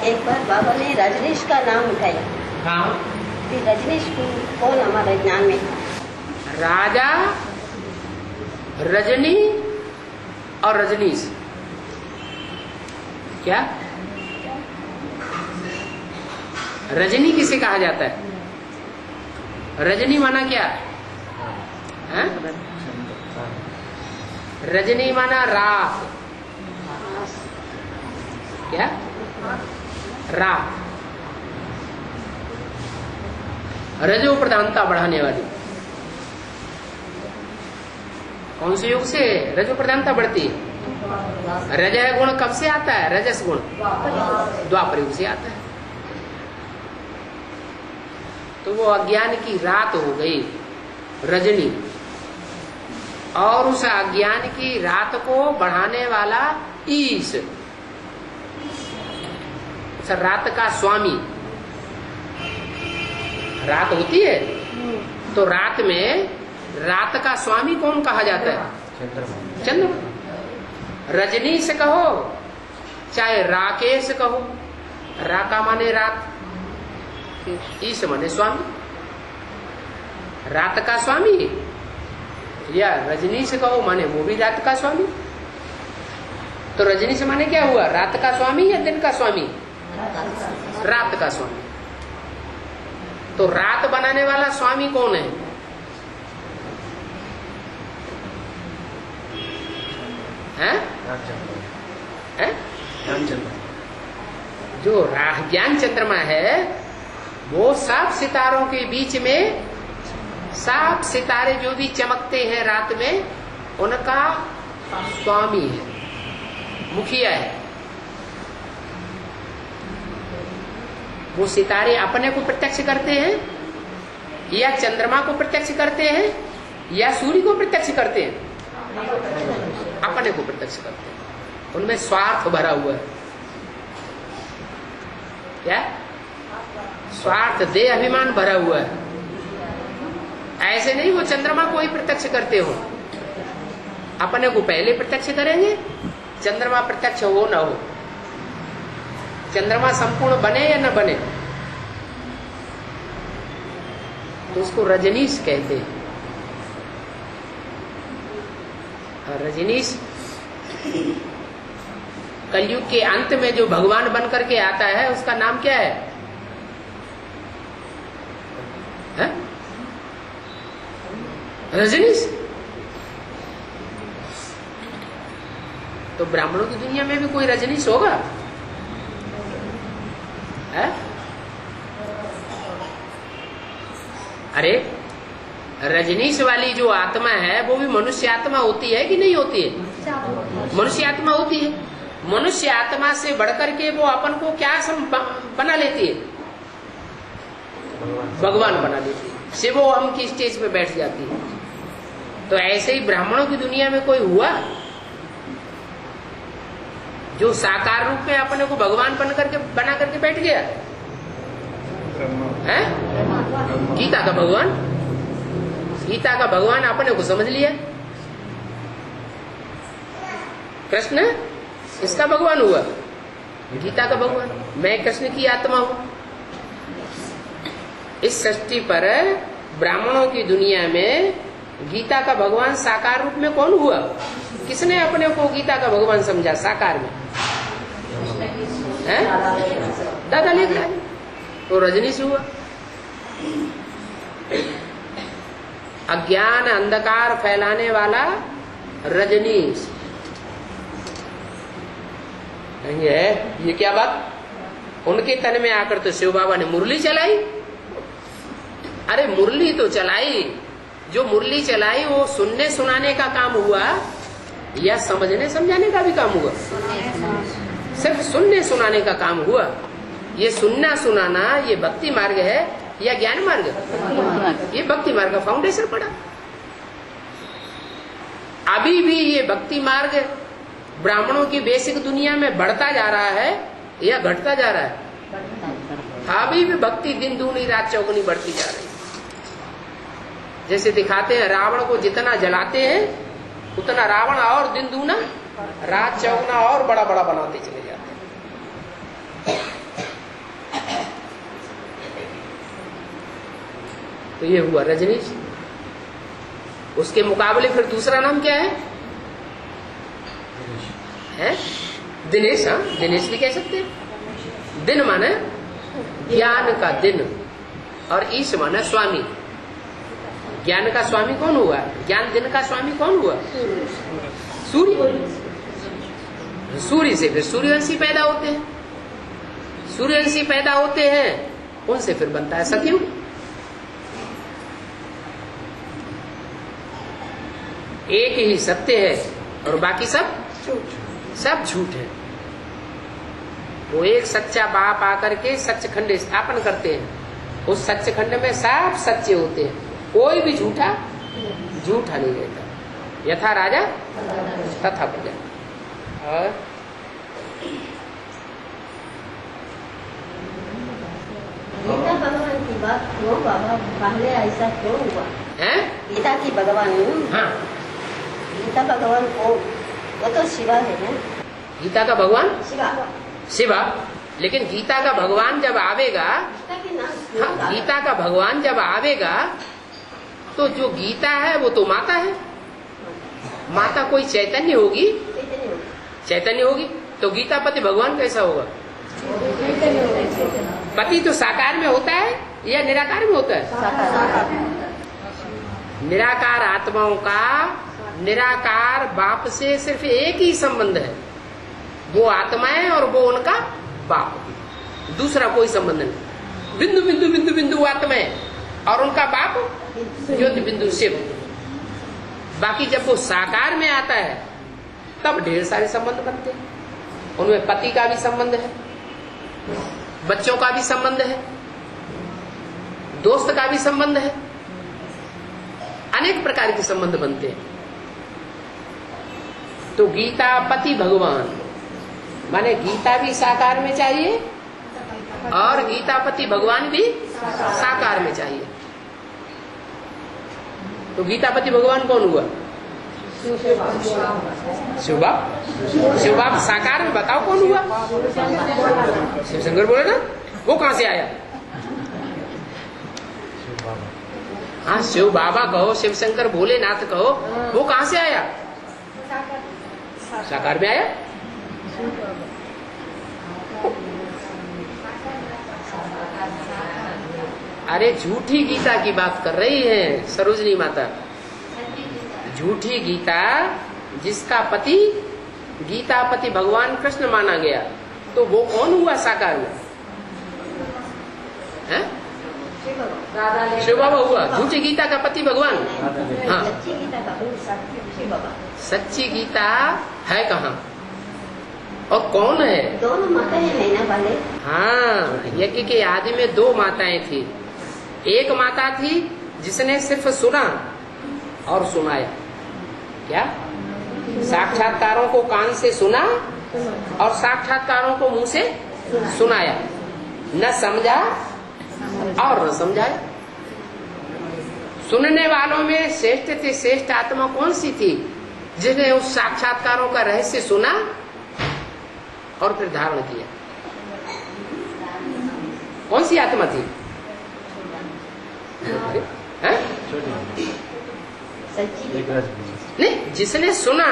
एक बार बाबा ने रजनीश का नाम उठाया। हाँ, फिर रजनीश कौन हमारे ज्ञान में? राजा, रजनी और रजनीश। क्या? रजनी किसे कहा जाता है? रजनी माना क्या है? रजनी माना रात, क्या? रात। रजो प्रधानता बढ़ाने वाली। कौन से युग से रजो प्रधानता बढ़ती है? रजः गुण कब से आता है? रजस गुण द्वापर युग से आता है। तो वो अज्ञान की रात हो गई रजनी, और उस अज्ञान की रात को बढ़ाने वाला ईश, रात का स्वामी। रात होती है तो रात में रात का स्वामी कौन कहा जाता है? चंद्रमा। रजनीश कहो चाहे राकेश कहो, राका माने रात, ईश माने स्वामी। रात का स्वामी या रजनीश कहो माने वो भी रात का स्वामी। तो रजनीश माने क्या हुआ? रात का स्वामी या दिन का स्वामी? रात का स्वामी। तो रात बनाने वाला स्वामी कौन है? हैं? जो ज्ञान चंद्रमा है वो 7 सितारों के बीच में, 7 सितारे जो भी चमकते हैं रात में, उनका स्वामी है, मुखिया है। वो सितारे अपने को प्रत्यक्ष करते हैं या चंद्रमा को प्रत्यक्ष करते हैं या सूर्य को प्रत्यक्ष करते हैं? अपने को प्रत्यक्ष करते हैं। उनमें स्वार्थ भरा हुआ है। क्या? स्वार्थ, देह अभिमान भरा हुआ है। ऐसे नहीं वो चंद्रमा को ही प्रत्यक्ष करते हो, अपने को पहले प्रत्यक्ष करेंगे, चंद्रमा प्रत्यक्ष हो ना हो, चंद्रमा संपूर्ण बने या न बने, तो उसको रजनीश कहते हैं। और रजनीश कलयुग के अंत में जो भगवान बन करके आता है उसका नाम क्या है? रजनीश। तो ब्राह्मणों की दुनिया में भी कोई रजनीश होगा? है? अरे रजनीश वाली जो आत्मा है वो भी मनुष्य आत्मा होती है कि नहीं होती है? मनुष्य आत्मा होती है। मनुष्य आत्मा से बढ़कर के वो अपन को क्या बना लेती है? भगवान बना लेती है। से वो हम की स्टेज पे बैठ जाती है। तो ऐसे ही ब्राह्मणों की दुनिया में कोई हुआ जो साकार रूप में अपने को भगवान बना करके बैठ गया है? गीता का भगवान, गीता का भगवान अपने को समझ लिया। कृष्ण इसका भगवान हुआ, गीता का भगवान। मैं कृष्ण की आत्मा हूं। इस सृष्टि पर ब्राह्मणों की दुनिया में गीता का भगवान साकार रूप में कौन हुआ? किसने अपने को गीता का भगवान समझा साकार में? दादा लिख रहा है। तो रजनीश हुआ। अज्ञान अंधकार फैलाने वाला रजनीश ये क्या बात? उनके तन में आकर तो शिव बाबा ने मुरली चलाई। अरे मुरली तो चलाई, जो मुरली चलाई वो सुनने सुनाने का काम हुआ या समझने समझाने का भी काम हुआ? सिर्फ सुनने सुनाने का काम हुआ। ये सुनना सुनाना ये भक्ति मार्ग है या ज्ञान मार्ग? ये भक्ति मार्ग का फाउंडेशन पड़ा। अभी भी ये भक्ति मार्ग ब्राह्मणों की बेसिक दुनिया में बढ़ता जा रहा है या घटता जा रहा है? अभी भी भक्ति दिन दूनी रात चौगुनी बढ़ती जा रही है। जैसे दिखाते हैं रावण को जितना जलाते हैं उतना रावण और दिन दूना रात चौगुना और बड़ा बड़ा बनाते चले जाते हैं। तो ये हुआ रजनीश। उसके मुकाबले फिर दूसरा नाम क्या है? दिनेश। हाँ, दिनेश भी कह सकते हैं। दिन माने ज्ञान का दिन और ईश माने स्वामी। ज्ञान का स्वामी कौन हुआ? ज्ञान दिन का स्वामी कौन हुआ? सूर्य। सूर्य से फिर सूर्यवंशी पैदा होते हैं, सूर्यवंशी पैदा होते हैं, उनसे फिर बनता है सतयुग। एक ही सत्य है और बाकी सब झूठ है। वो एक सच्चा बाप आकर के सच्चखंड स्थापन करते हैं, उस सच्चखंड में सब सच्चे होते हैं, कोई भी झूठा नहीं रहता। यथा राजा तथा प्रजा। और गीता भगवान की बात क्यों बाबा, पहले ऐसा क्यों हुआ है? गीता की भगवान, हाँ, गीता भगवान को, वो तो शिवा है ना, गीता का भगवान शिवा, शिवा। लेकिन गीता का भगवान जब आवेगा, गीता के नाम हाँ, गीता का भगवान जब आवेगा तो जो गीता है वो तो माता है। माता कोई चैतन्य होगी, चैतन्य होगी तो गीतापति भगवान कैसा होगा? पति तो साकार में होता है या निराकार में होता है? निराकार आत्माओं का निराकार बाप से सिर्फ एक ही संबंध है, वो आत्माएं और वो उनका बाप, दूसरा कोई संबंध नहीं। बिंदु बिंदु बिंदु बिंदु आत्माएं और उनका बाप ज्योति बिंदु शिव। बाकी जब वो साकार में आता है तब ढेर सारे संबंध बनते हैं। उनमें पति का भी संबंध है, बच्चों का भी संबंध है, दोस्त का भी संबंध है, अनेक प्रकार के संबंध बनते हैं। तो गीता पति भगवान माने गीता भी साकार में चाहिए और गीतापति भगवान भी साकार में चाहिए। तो गीतापति भगवान कौन हुआ? शिव बाप साकार में बताओ कौन हुआ? शिव शंकर बोले ना, वो कहां से आया? हाँ, शिव बाबा कहो, शिव शंकर भोलेनाथ कहो, वो कहां से आया? साकार में आया। अरे झूठी गीता की बात कर रही है सरोजनी माता। झूठी गीता जिसका पति गीतापति भगवान कृष्ण माना गया, तो वो कौन हुआ साकार में? हैं? शिव बाबा हुआ झूठी गीता का पति भगवान। हाँ, सच्ची गीता है कहाँ और कौन है? दोनों माताएं है ना वाले। हाँ, यज्ञ के आदि में दो माताएं थी। एक माता थी जिसने सिर्फ सुना और सुनाया। क्या? साक्षात्कारों को कान से सुना और साक्षात्कारों को मुंह से सुनाया, न समझा और न समझाया। सुनने वालों में श्रेष्ठ थी, श्रेष्ठ आत्मा कौन सी थी? जिसने उस साक्षात्कारों का रहस्य सुना और फिर धारण किया। कौन सी आत्मा थी? नहीं, जिसने सुना।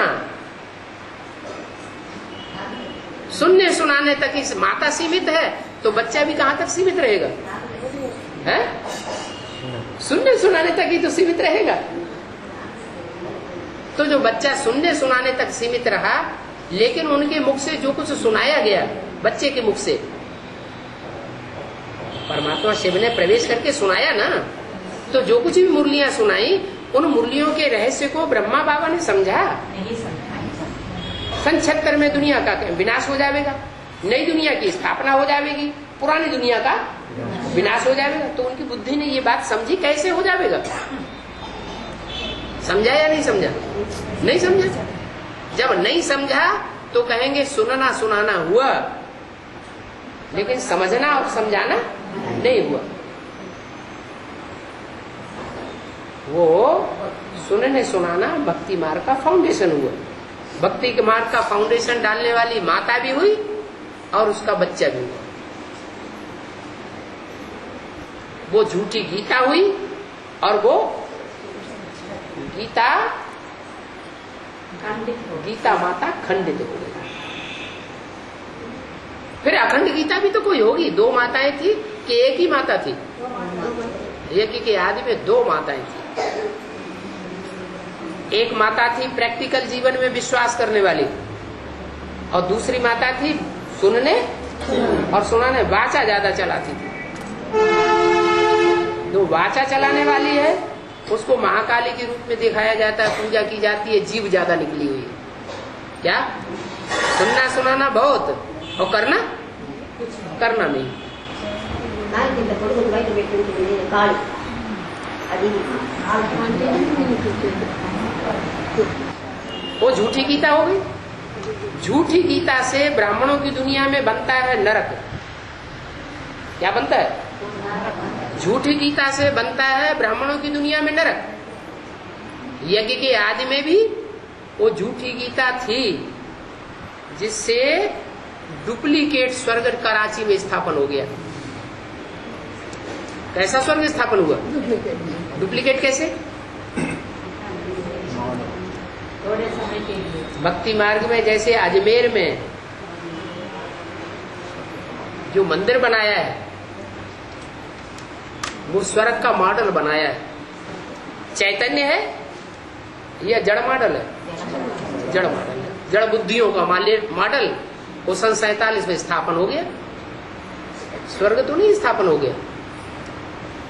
सुनने सुनाने तक इस माता सीमित है तो बच्चा भी कहां तक सीमित रहेगा? है? सुनने सुनाने तक ही तो सीमित रहेगा। तो जो बच्चा सुनने सुनाने तक सीमित रहा, लेकिन उनके मुख से जो कुछ सुनाया गया, बच्चे के मुख से परमात्मा शिव ने प्रवेश करके सुनाया ना, तो जो कुछ भी मुरलियां सुनाई, उन मुरलियों के रहस्य को ब्रह्मा बाबा ने समझा। सन 76 में दुनिया का विनाश हो जाएगा, नई दुनिया की स्थापना हो जाएगी, पुरानी दुनिया का विनाश हो जाएगा। तो उनकी बुद्धि ने ये बात समझी, कैसे हो जाएगा? समझा या नहीं समझा? नहीं समझा। जब नहीं समझा तो कहेंगे सुनना सुनाना हुआ, लेकिन समझना और समझाना नहीं हुआ। वो सुनने सुनाना भक्ति मार्ग का फाउंडेशन हुआ। भक्ति के मार्ग का फाउंडेशन डालने वाली माता भी हुई और उसका बच्चा भी हुआ। वो झूठी गीता हुई और वो गीता माता खंडित हो गई। फिर अखंड गीता भी तो कोई होगी। दो माताएं थी कि एक ही माता थी? यज्ञ के आदि में दो माताएं थी। एक माता थी प्रैक्टिकल जीवन में विश्वास करने वाली, और दूसरी माता थी सुनने और सुनाने, वाचा ज्यादा चलाती थी। जो वाचा चलाने वाली है उसको महाकाली के रूप में दिखाया जाता है, पूजा की जाती है, जीव ज्यादा निकली हुई है। क्या सुनना सुनाना बहुत और करना नहीं। वो झूठी गीता हो गई। झूठी गीता से ब्राह्मणों की दुनिया में बनता है नरक। क्या बनता है? झूठी गीता से बनता है ब्राह्मणों की दुनिया में नरक। यज्ञ के आदि में भी वो झूठी गीता थी जिससे डुप्लीकेट स्वर्ग कराची में स्थापन हो गया। कैसा स्वर्ग स्थापन हुआ? डुप्लीकेट कैसे? थोड़े समय के लिए भक्ति मार्ग में जैसे अजमेर में जो मंदिर बनाया है वो स्वर्ग का मॉडल बनाया है। चैतन्य है या जड़ मॉडल है? जड़ मॉडल है, जड़ बुद्धियों का मॉडल। वो सन 47 में स्थापन हो गया। स्वर्ग तो नहीं स्थापन हो गया।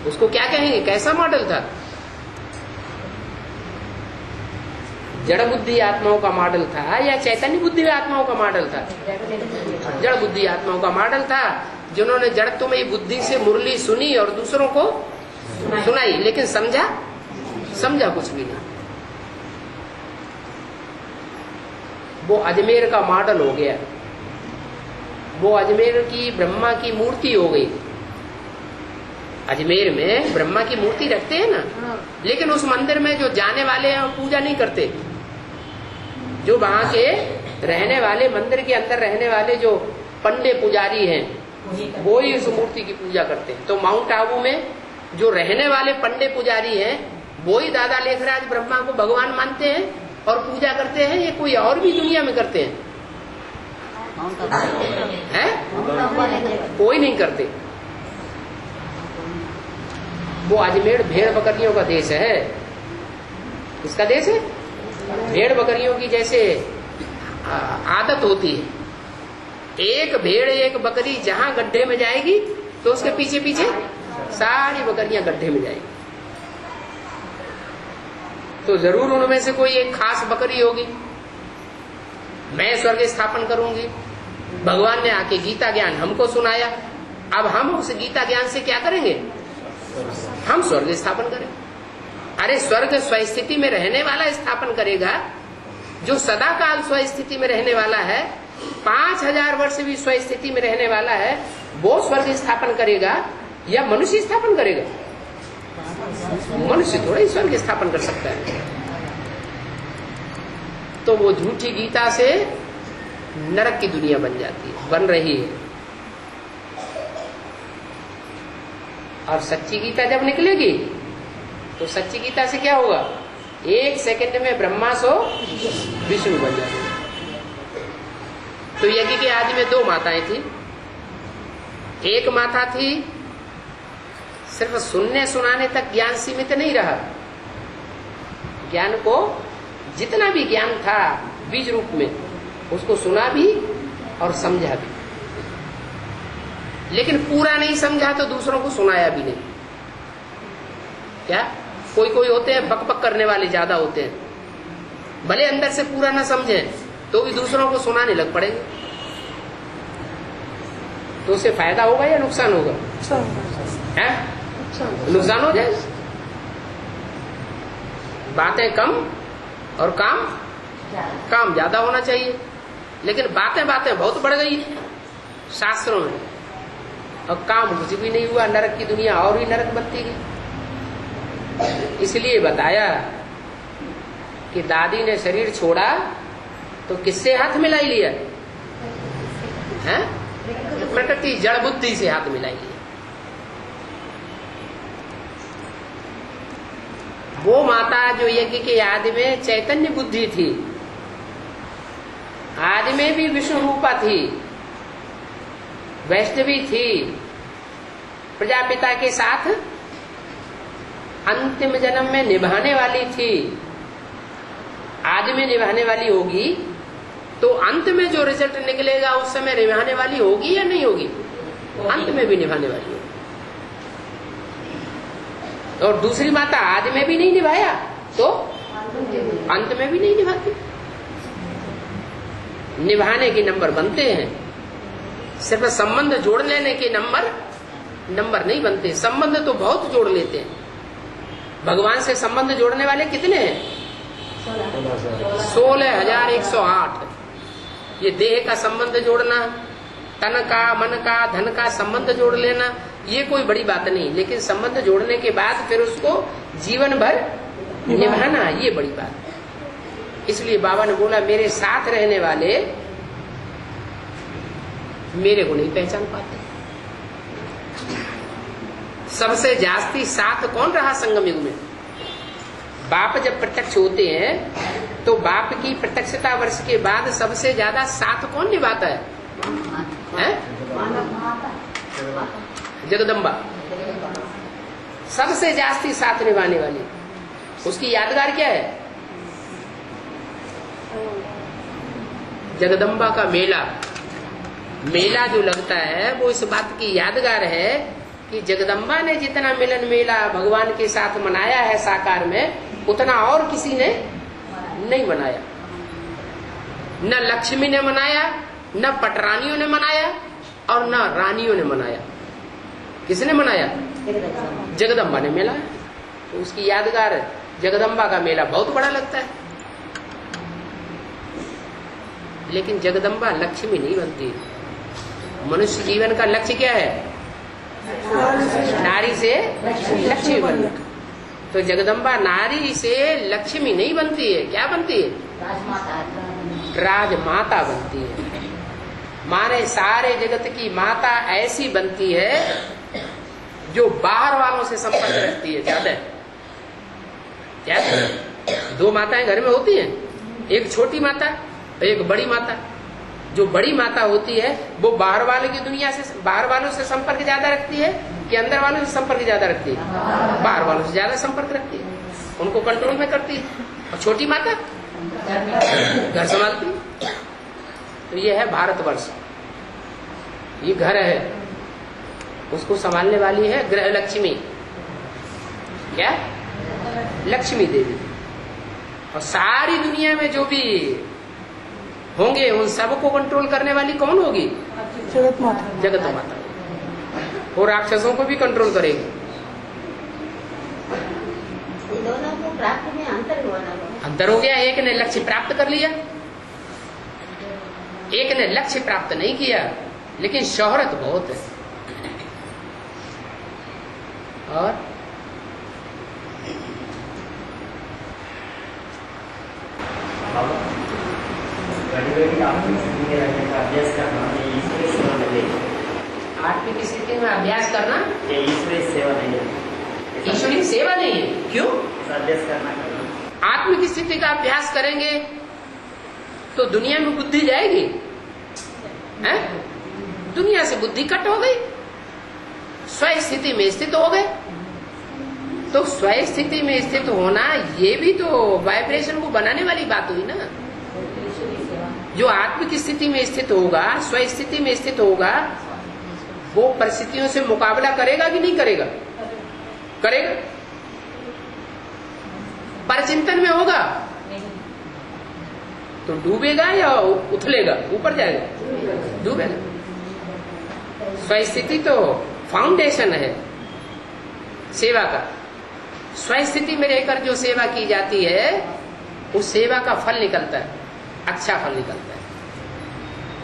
उसको क्या कहेंगे? कैसा मॉडल था? जड़ बुद्धि आत्माओं का मॉडल था या चैतन्य बुद्धि आत्माओं का मॉडल था? जड़ बुद्धि आत्माओं का मॉडल था, जिन्होंने जड़त्व में बुद्धि से मुरली सुनी और दूसरों को सुनाई, लेकिन समझा कुछ भी नहीं। वो अजमेर का मॉडल हो गया। वो अजमेर की ब्रह्मा की मूर्ति हो गई। अजमेर में ब्रह्मा की मूर्ति रखते हैं ना, लेकिन उस मंदिर में जो जाने वाले हैं वो पूजा नहीं करते। जो वहां के रहने वाले, मंदिर के अंदर रहने वाले जो पंडे पुजारी हैं वो ही उस मूर्ति की पूजा करते हैं। तो माउंट आबू में जो रहने वाले पंडे पुजारी हैं वो ही दादा लेखराज ब्रह्मा को भगवान मानते हैं और पूजा करते हैं। ये कोई और भी दुनिया में करते हैं? कोई नहीं करते। वो अजमेर भेड़ बकरियों का देश है। किसका देश है? भेड़ बकरियों की जैसे आदत होती है। एक भेड़ एक बकरी जहां गड्ढे में जाएगी तो उसके पीछे पीछे सारी बकरियां गड्ढे में जाएगी। तो जरूर उनमें से कोई एक खास बकरी होगी। मैं स्वर्ग स्थापन करूंगी। भगवान ने आके गीता ज्ञान हमको सुनाया। अब हम उस गीता ज्ञान से क्या करेंगे? हम स्वर्ग स्थापन करेंगे। अरे स्वर्ग स्वस्थिति में रहने वाला स्थापन करेगा। जो सदा काल स्वस्थिति में रहने वाला है, 5000 वर्ष भी स्वस्थिति में रहने वाला है, वो स्वर्ग स्थापन करेगा या मनुष्य स्थापन करेगा? मनुष्य थोड़ा ही स्वर्ग स्थापन कर सकता है। तो वो झूठी गीता से नरक की दुनिया बन जाती है, बन रही है। और सच्ची गीता जब निकलेगी तो सच्ची गीता से क्या होगा? 1 सेकंड में ब्रह्मा सो विष्णु बन जाएगा। तो यज्ञ के आदि में 2 माताएं थी। एक माता थी सिर्फ सुनने सुनाने तक ज्ञान सीमित नहीं रहा। ज्ञान को जितना भी ज्ञान था बीज रूप में उसको सुना भी और समझा भी, लेकिन पूरा नहीं समझा तो दूसरों को सुनाया भी नहीं। क्या कोई कोई होते हैं बक बक करने वाले ज्यादा होते हैं, भले अंदर से पूरा ना समझे तो भी दूसरों को सुनाने लग पड़ेंगे। तो उससे फायदा होगा या नुकसान होगा? है नुकसान हो जाए। बातें कम और काम ज्यादा होना चाहिए। लेकिन बातें बहुत बढ़ गई शास्त्रों में और काम कुछ भी नहीं हुआ। नरक की दुनिया और ही नरक बनती गई। इसलिए बताया कि दादी ने शरीर छोड़ा तो किससे हाथ मिलाई लिया? हैं? प्रकृति जड़ बुद्धि से हाथ मिलाई लिया। वो माता जो यज्ञ के आदि में चैतन्य बुद्धि थी, आदि में भी विष्णु रूपा थी, वैष्णवी थी, प्रजापिता के साथ अंतिम जन्म में निभाने वाली थी, आदि में निभाने वाली होगी तो अंत में जो रिजल्ट निकलेगा उस समय निभाने वाली होगी या नहीं होगी? अंत में भी निभाने वाली होगी। और दूसरी माता आदि में भी नहीं निभाया तो अंत में भी नहीं निभाती। निभाने के नंबर बनते हैं, सिर्फ संबंध जोड़ लेने के नंबर नहीं बनते। संबंध तो बहुत जोड़ लेते हैं। भगवान से संबंध जोड़ने वाले कितने हैं? 16,108। ये देह का संबंध जोड़ना, तन का, मन का, धन का संबंध जोड़ लेना, ये कोई बड़ी बात नहीं। लेकिन संबंध जोड़ने के बाद फिर उसको जीवन भर निभाना, ये बड़ी बात है। इसलिए बाबा ने बोला मेरे साथ रहने वाले मेरे को नहीं पहचान पाते। सबसे जास्ती साथ कौन रहा संगम युग में? बाप जब प्रत्यक्ष होते हैं तो बाप की प्रत्यक्षता वर्ष के बाद सबसे ज्यादा साथ कौन निभाता है? जगदम्बा सबसे जास्ती साथ निभाने वाली। उसकी यादगार क्या है? जगदम्बा का मेला जो लगता है वो इस बात की यादगार है कि जगदम्बा ने जितना मिलन मेला भगवान के साथ मनाया है साकार में, उतना और किसी ने नहीं मनाया। न लक्ष्मी ने मनाया, न पटरानियों ने मनाया और न रानियों ने मनाया। किसने मनाया? जगदम्बा ने मेला। तो उसकी यादगार जगदम्बा का मेला बहुत बड़ा लगता है। लेकिन जगदम्बा लक्ष्मी नहीं बनती। मनुष्य जीवन का लक्ष्य क्या है? नारी से लक्ष्मी बनना। तो जगदम्बा नारी से लक्ष्मी नहीं बनती है, क्या बनती है? राजमाता बनती है। माने सारे जगत की माता ऐसी बनती है जो बाहर वालों से संपर्क रखती है। ज्यादा क्या? दो माताएं घर में होती हैं, एक छोटी माता, एक बड़ी माता। जो बड़ी माता होती है वो बाहर वालों की दुनिया से, बाहर वालों से संपर्क ज्यादा रखती है कि अंदर वालों से संपर्क ज्यादा रखती है? बाहर वालों से ज्यादा संपर्क रखती है, उनको कंट्रोल में करती है। और छोटी माता घर संभालती है। तो ये है भारतवर्ष, ये घर है, उसको संभालने वाली है गृह लक्ष्मी। क्या? लक्ष्मी देवी। और सारी दुनिया में जो भी होंगे उन सबको कंट्रोल करने वाली कौन होगी? जगत माता। वो राक्षसों को भी कंट्रोल करेगी। दोनों को प्राप्त में अंतर हो गया। एक ने लक्ष्य प्राप्त कर लिया, एक ने लक्ष्य प्राप्त नहीं किया, लेकिन शोहरत बहुत है। और आत्मिक स्थिति में अभ्यास करना ईश्वरीय सेवा नहीं है। ईश्वरीय सेवा नहीं है। क्यों? अभ्यास करना। आत्मिक स्थिति का अभ्यास करेंगे तो दुनिया में बुद्धि जाएगी है? दुनिया से बुद्धि कट हो गई, स्व स्थिति में स्थित हो गए। तो स्व स्थिति में स्थित होना ये भी तो वाइब्रेशन को बनाने वाली बात हुई ना। जो आत्मिक स्थिति में स्थित होगा, स्व स्थिति में स्थित होगा, वो परिस्थितियों से मुकाबला करेगा कि नहीं करेगा? करेगा। परचिंतन में होगा तो डूबेगा या उथलेगा? ऊपर जाएगा, डूबेगा। स्व स्थिति तो फाउंडेशन है सेवा का। स्व स्थिति में रहकर जो सेवा की जाती है उस सेवा का फल निकलता है, अच्छा फल निकलता है।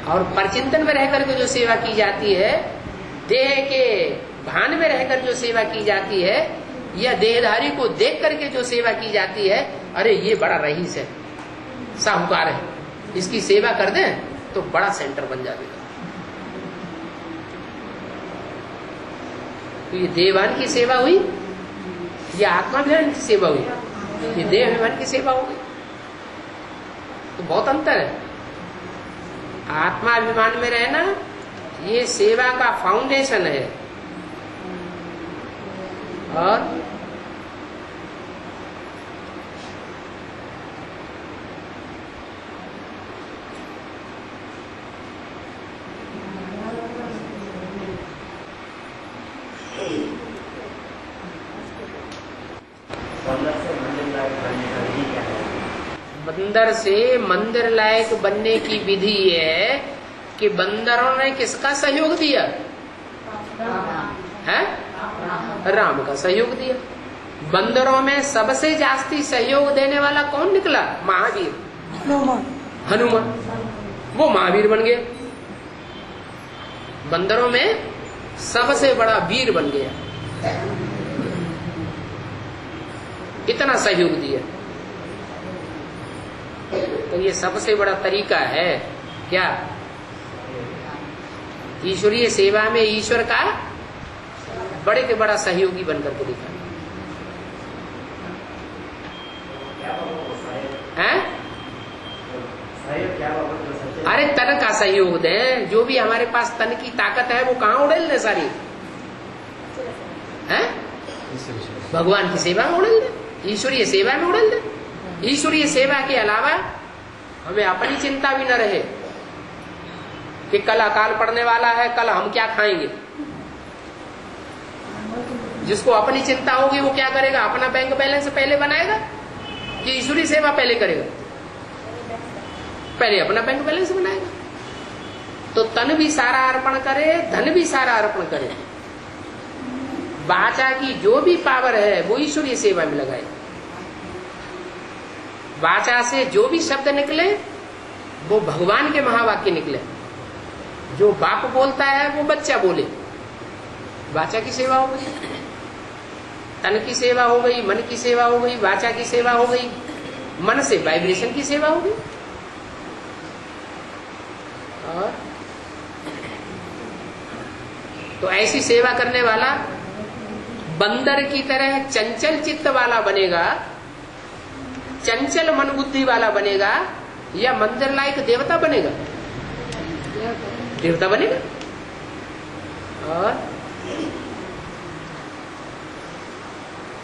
और परचिंतन में रहकर के जो सेवा की जाती है, देह के भान में रहकर जो सेवा की जाती है, या देहधारी को देख करके जो सेवा की जाती है, अरे ये बड़ा रईस है, साहूकार है, इसकी सेवा कर दें तो बड़ा सेंटर बन जाएगा। तो ये देवान की सेवा हुई, ये आत्माभिमान की सेवा हुई, ये देह अभिमान की सेवा हो गई। तो बहुत अंतर है। आत्माभिमान में रहना ये सेवा का फाउंडेशन है, और बंदर से मंदिर लायक बनने की विधि ये है कि बंदरों ने किसका सहयोग दिया है? राम का सहयोग दिया। बंदरों में सबसे जास्ती सहयोग देने वाला कौन निकला? महावीर, हनुमान। वो महावीर बन गया, बंदरों में सबसे बड़ा वीर बन गया, इतना सहयोग दिया। तो ये सबसे बड़ा तरीका है क्या? ईश्वरीय सेवा में ईश्वर का बड़े के बड़ा सहयोगी बनकर के दिखा है। अरे तन का सहयोग दें, जो भी हमारे पास तन की ताकत है वो कहाँ उड़ेल दे सारी है? भगवान की सेवा में उड़ेल दे, ईश्वरीय सेवा में उड़ेल दे। ईश्वरीय सेवा के अलावा हमें अपनी चिंता भी न रहे कि कल अकाल पड़ने वाला है, कल हम क्या खाएंगे। जिसको अपनी चिंता होगी वो क्या करेगा? अपना बैंक बैलेंस पहले बनाएगा कि ईश्वरीय सेवा पहले करेगा? पहले अपना बैंक बैलेंस बनाएगा। तो तन भी सारा अर्पण करे, धन भी सारा अर्पण करे, वाचा की जो भी पावर है वो ईश्वरीय सेवा में लगाए। वाचा से जो भी शब्द निकले वो भगवान के महावाक्य निकले। जो बाप बोलता है वो बच्चा बोले, वाचा की सेवा हो गई, तन की सेवा हो गई, मन की सेवा हो गई, वाचा की सेवा हो गई, मन से वाइब्रेशन की सेवा हो गई। और तो ऐसी सेवा करने वाला बंदर की तरह चंचल चित्त वाला बनेगा, चंचल मन बुद्धि वाला बनेगा, या मंदिर लायक देवता बनेगा? देवता बनेगा। और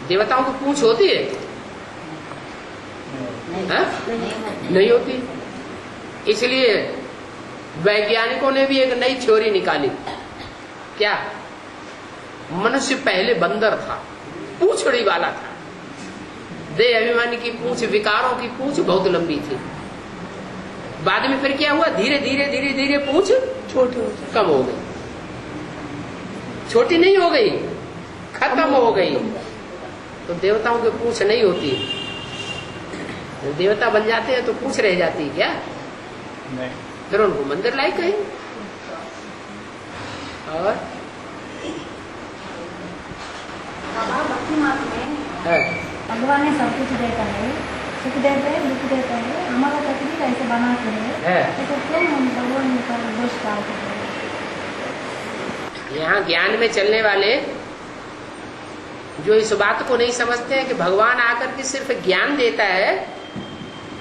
देवताओं को पूंछ होती है? नहीं होती। इसलिए वैज्ञानिकों ने भी एक नई थ्योरी निकाली। क्या? मनुष्य पहले बंदर था, पूंछड़ी वाला था, देह अभिमानी की पूंछ, विकारों की पूंछ बहुत लंबी थी। बाद में फिर क्या हुआ? धीरे धीरे धीरे धीरे पूंछ कम हो गई, छोटी नहीं हो गई, खत्म हो गई। तो देवताओं की पूंछ नहीं होती। देवता बन जाते हैं तो पूंछ रह जाती है क्या? नहीं। फिर उनको मंदिर लायक कहेंगे। और भक्ति मार्ग में भगवान ने सब कुछ देता है, सुख देते हैं, दुख देता है, हमारा तकदीर ऐसे बनाते हैं, तो क्यों हम भगवान का दोष डालते हैं? यहाँ ज्ञान में चलने वाले जो इस बात को नहीं समझते हैं कि भगवान आकर के सिर्फ ज्ञान देता है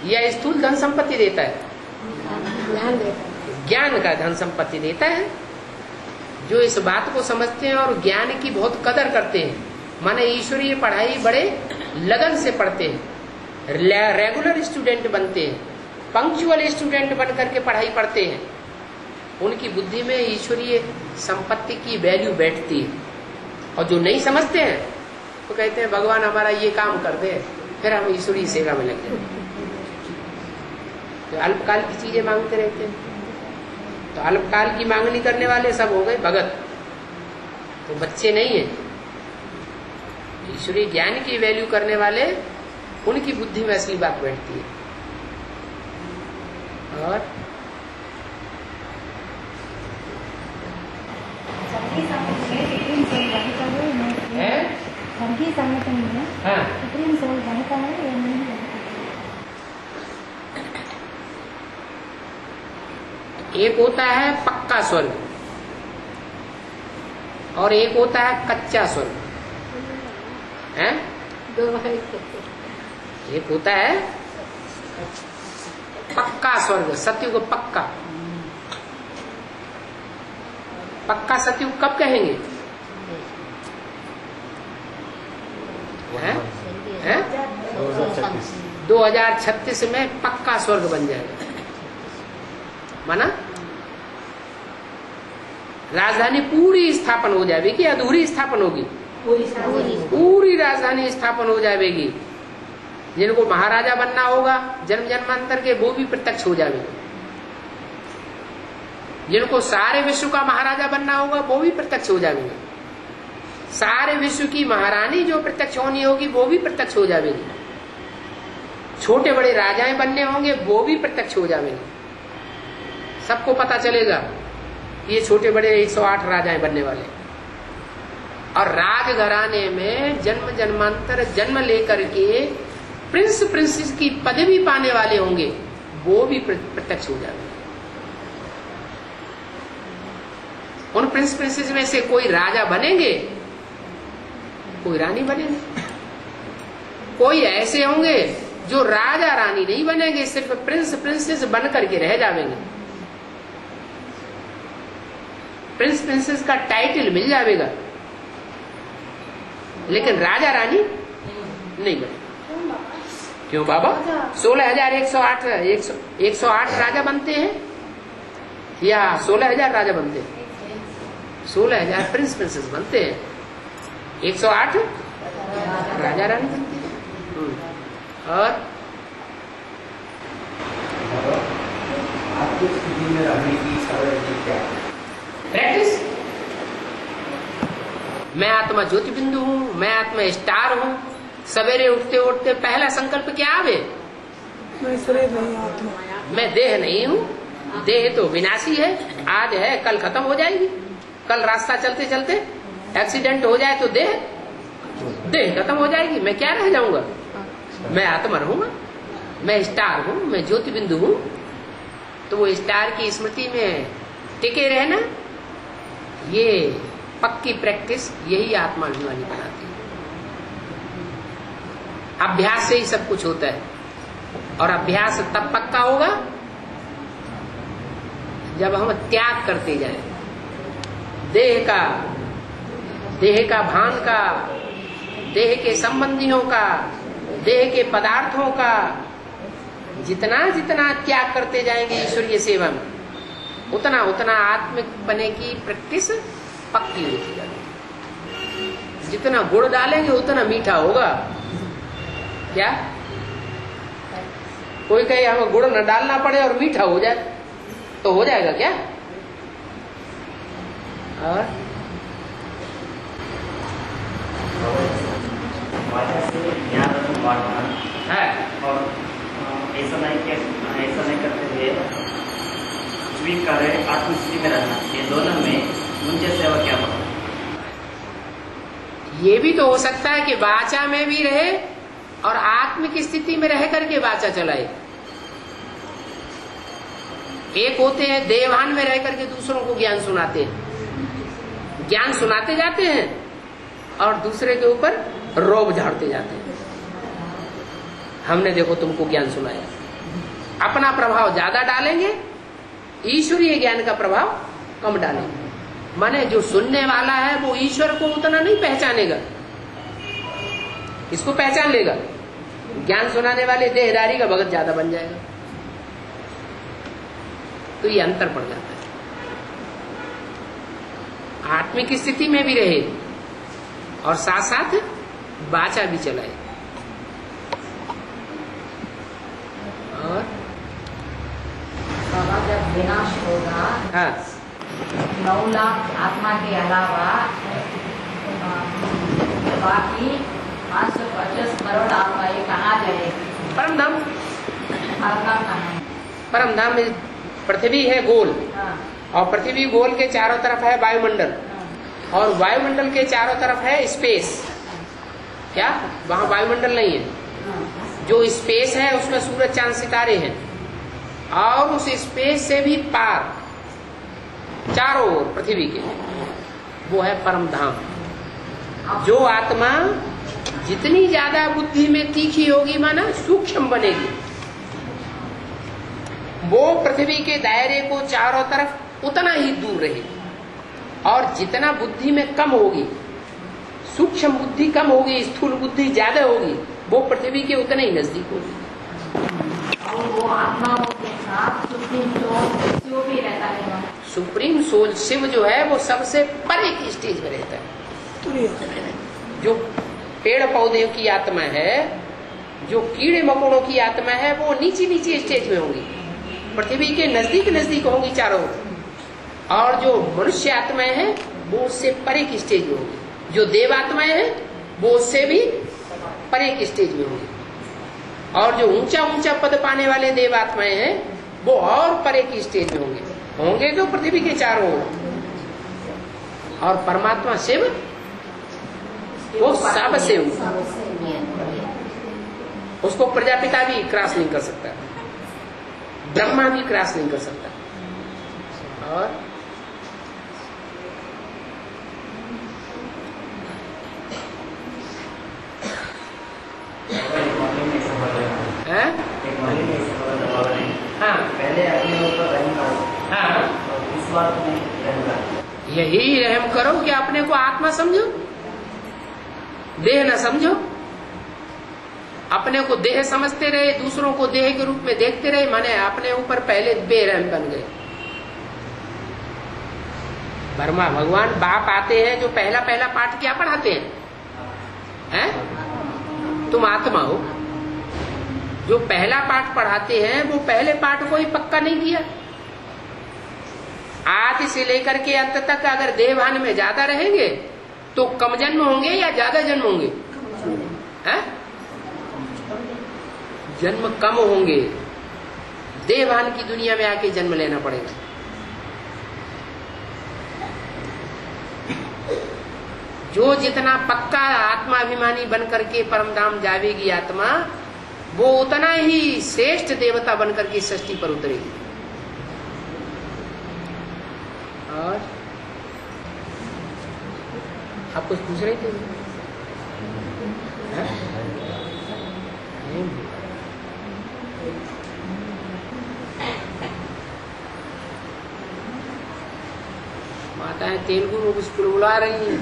या स्थूल धन संपत्ति देता है? ज्ञान का धन संपत्ति देता है। जो इस बात को समझते हैं और ज्ञान की बहुत कदर करते हैं, माने ईश्वरीय पढ़ाई बड़े लगन से पढ़ते हैं, रेगुलर स्टूडेंट बनते हैं, पंक्चुअल स्टूडेंट बन करके पढ़ाई पढ़ते हैं, उनकी बुद्धि में ईश्वरीय संपत्ति की वैल्यू बैठती है। और जो नहीं समझते हैं तो कहते हैं भगवान हमारा ये काम कर दे, फिर हम ईश्वरीय सेवा में लग जाए। तो अल्पकाल की चीजें मांगते रहते हैं। तो अल्पकाल की मांगनी करने वाले सब हो गए भगत, तो बच्चे नहीं है। ईश्वरीय ज्ञान की वैल्यू करने वाले, उनकी बुद्धि में असली बात बैठती है। और संगठन में सुप्रीम सोल बनता है या नहीं बनता? एक होता है पक्का स्वर्ग और एक होता है कच्चा स्वर्ग है। एक होता है पक्का स्वर्ग, सत्युग पक्का। पक्का सत्युग कब कहेंगे? 2036 में पक्का स्वर्ग बन जाएगा। माना राजधानी पूरी स्थापन हो जाएगी, अधूरी स्थापन होगी? पूरी राजधानी स्थापन हो जाएगी। जिनको महाराजा बनना होगा जन्म जन्मांतर के, वो भी प्रत्यक्ष हो जाएंगे। जिनको सारे विश्व का महाराजा बनना होगा वो भी प्रत्यक्ष हो जाएंगे। सारे विश्व की महारानी जो प्रत्यक्ष होनी होगी वो भी प्रत्यक्ष हो जाएगी। छोटे बड़े राजाएं बनने होंगे वो भी प्रत्यक्ष हो जाएंगे। सबको पता चलेगा ये छोटे बड़े 108 राजाएं बनने वाले। और राजघराने में जन्म जन्मांतर जन्म लेकर के प्रिंस प्रिंसेस की पदवी पाने वाले होंगे, वो भी प्रत्यक्ष हो जाएंगे। उन प्रिंस प्रिंसेस में से कोई राजा बनेंगे, कोई रानी बनेंगे। कोई ऐसे होंगे जो राजा रानी नहीं बनेंगे, सिर्फ प्रिंस प्रिंसेस बन करके रह जाएंगे। प्रिंस प्रिंसेस का टाइटल मिल जाएगा, लेकिन राजा रानी नहीं बनेगा। क्यों बाबा? 16,108 राजा बनते हैं या 16,000 राजा बनते हैं? 16,000 प्रिंस प्रिंसेस बनते हैं, 108 राजा रानी बनते हैं। और आपकी स्थिति में रहने की सावधानी क्या है? प्रैक्टिस। मैं आत्मा ज्योति बिंदु हूँ, मैं आत्मा स्टार हूँ। सवेरे उठते उठते पहला संकल्प क्या आवे? मैं शरीर नहीं आत्मा। मैं देह नहीं हूँ। देह तो विनाशी है, आज है कल खत्म हो जाएगी। कल रास्ता चलते चलते एक्सीडेंट हो जाए तो देह खत्म हो जाएगी। मैं क्या रह जाऊंगा? मैं आत्मा रहूंगा, मैं स्टार हूँ, मैं ज्योति बिंदु हूँ। तो वो स्टार की स्मृति में टिके रहना, ये पक्की प्रैक्टिस, यही आत्मा अभिमानी बनाती है। अभ्यास से ही सब कुछ होता है। और अभ्यास तब पक्का होगा जब हम त्याग करते जाएं। देह का भान का, देह के संबंधियों का, देह के पदार्थों का जितना जितना त्याग करते जाएंगे ईश्वरीय सेवा में, उतना उतना आत्मिक बने की प्रैक्टिस पक्की होती जाएगी। जितना गुड़ डालेंगे उतना मीठा होगा। क्या कोई कहे हमें गुड़ न डालना पड़े और मीठा हो जाए तो हो जाएगा क्या? और है और ऐसा नहीं करते हुए कुछ भी करे आत्मस्थिति में रहना, ये दोनों में मुझे सेवा क्या पड़ा? ये भी तो हो सकता है कि वाचा में भी रहे और आत्मिक स्थिति में रह करके वाचा चलाए। एक होते हैं देवान में रह करके दूसरों को ज्ञान सुनाते हैं, ज्ञान सुनाते जाते हैं और दूसरे के ऊपर रोब झाड़ते जाते हैं। हमने देखो तुमको ज्ञान सुनाया। अपना प्रभाव ज्यादा डालेंगे, ईश्वरीय ज्ञान का प्रभाव कम डालेंगे। माने जो सुनने वाला है वो ईश्वर को उतना नहीं पहचानेगा, इसको पहचान लेगा। ज्ञान सुनाने वाले देहदारी का भगत ज्यादा बन जाएगा। तो ये अंतर पड़ जाता है। आत्मिक स्थिति में भी रहे और साथ साथ वाचा भी चलाए। और बाबा जब विनाश होगा, हाँ 9 लाख आत्मा के अलावा बाकी 550 करोड़ आत्माएं कहाँ जाएगी? परम धाम। आत्मा कहाँ है? परम धाम में पृथ्वी है गोल, हाँ, और पृथ्वी गोल के चारों तरफ है वायुमंडल, और वायुमंडल के चारों तरफ है स्पेस। क्या वहां वायुमंडल नहीं है? जो स्पेस है उसमें सूरज चांद सितारे हैं, और उस स्पेस से भी पार चारों ओर पृथ्वी के, वो है परम धाम। जो आत्मा जितनी ज्यादा बुद्धि में तीखी होगी, माना सूक्ष्म बनेगी, वो पृथ्वी के दायरे को चारों तरफ उतना ही दूर रहेगी। और जितना बुद्धि में कम होगी, सूक्ष्म बुद्धि कम होगी, स्थूल बुद्धि ज्यादा होगी, वो पृथ्वी के उतने ही नजदीक होगी। और वो आत्माओं के साथ सुप्रीम सोल शिव भी रहता है वहाँ। सुप्रीम सोल शिव जो है वो सबसे परे की स्टेज में रहता है। जो पेड़ पौधे की आत्मा है जो कीड़े मकोड़ों की आत्मा है वो नीची नीची स्टेज में होंगी, पृथ्वी के नजदीक नजदीक होंगी चारों ओर, और जो मनुष्य आत्माएं हैं वो उससे परे की स्टेज में होंगी, जो देव आत्माएं हैं वो उससे भी परे की स्टेज में होंगी, और जो ऊंचा ऊंचा पद पाने वाले देव आत्माएं हैं वो और परे की स्टेज में होंगे तो पृथ्वी के चारों ओर, और परमात्मा शिव वो सबसे ऊपर, उसको प्रजापिता भी क्रॉस नहीं कर सकता, ब्रह्मा भी क्रॉस नहीं कर सकता। और हाँ पहले अपने ऊपर रहम करो, हाँ इस बात में रहम करो। यही रहम करो कि अपने को आत्मा समझो, देह न समझो। अपने को देह समझते रहे, दूसरों को देह के रूप में देखते रहे, माने अपने ऊपर पहले बेरहम बन गए। ब्रह्मा भगवान बाप आते हैं जो पहला पहला पाठ क्या पढ़ाते हैं? तुम आत्मा हो। जो पहला पाठ पढ़ाते हैं वो पहले पाठ को ही पक्का नहीं किया। आज से लेकर के अंत तक अगर देहभान में ज्यादा रहेंगे तो कम जन्म होंगे या ज्यादा जन्म होंगे? जन्म कम होंगे, देहभान की दुनिया में आके जन्म लेना पड़ेगा। जो जितना पक्का आत्माभिमानी बन करके परमधाम जावेगी आत्मा, वो उतना ही श्रेष्ठ देवता बनकर के सृष्टि पर उतरेगी। और आप कुछ पूछ रहे थे? माताएं तेलुगु में कुछ बुला रही हैं।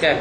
चल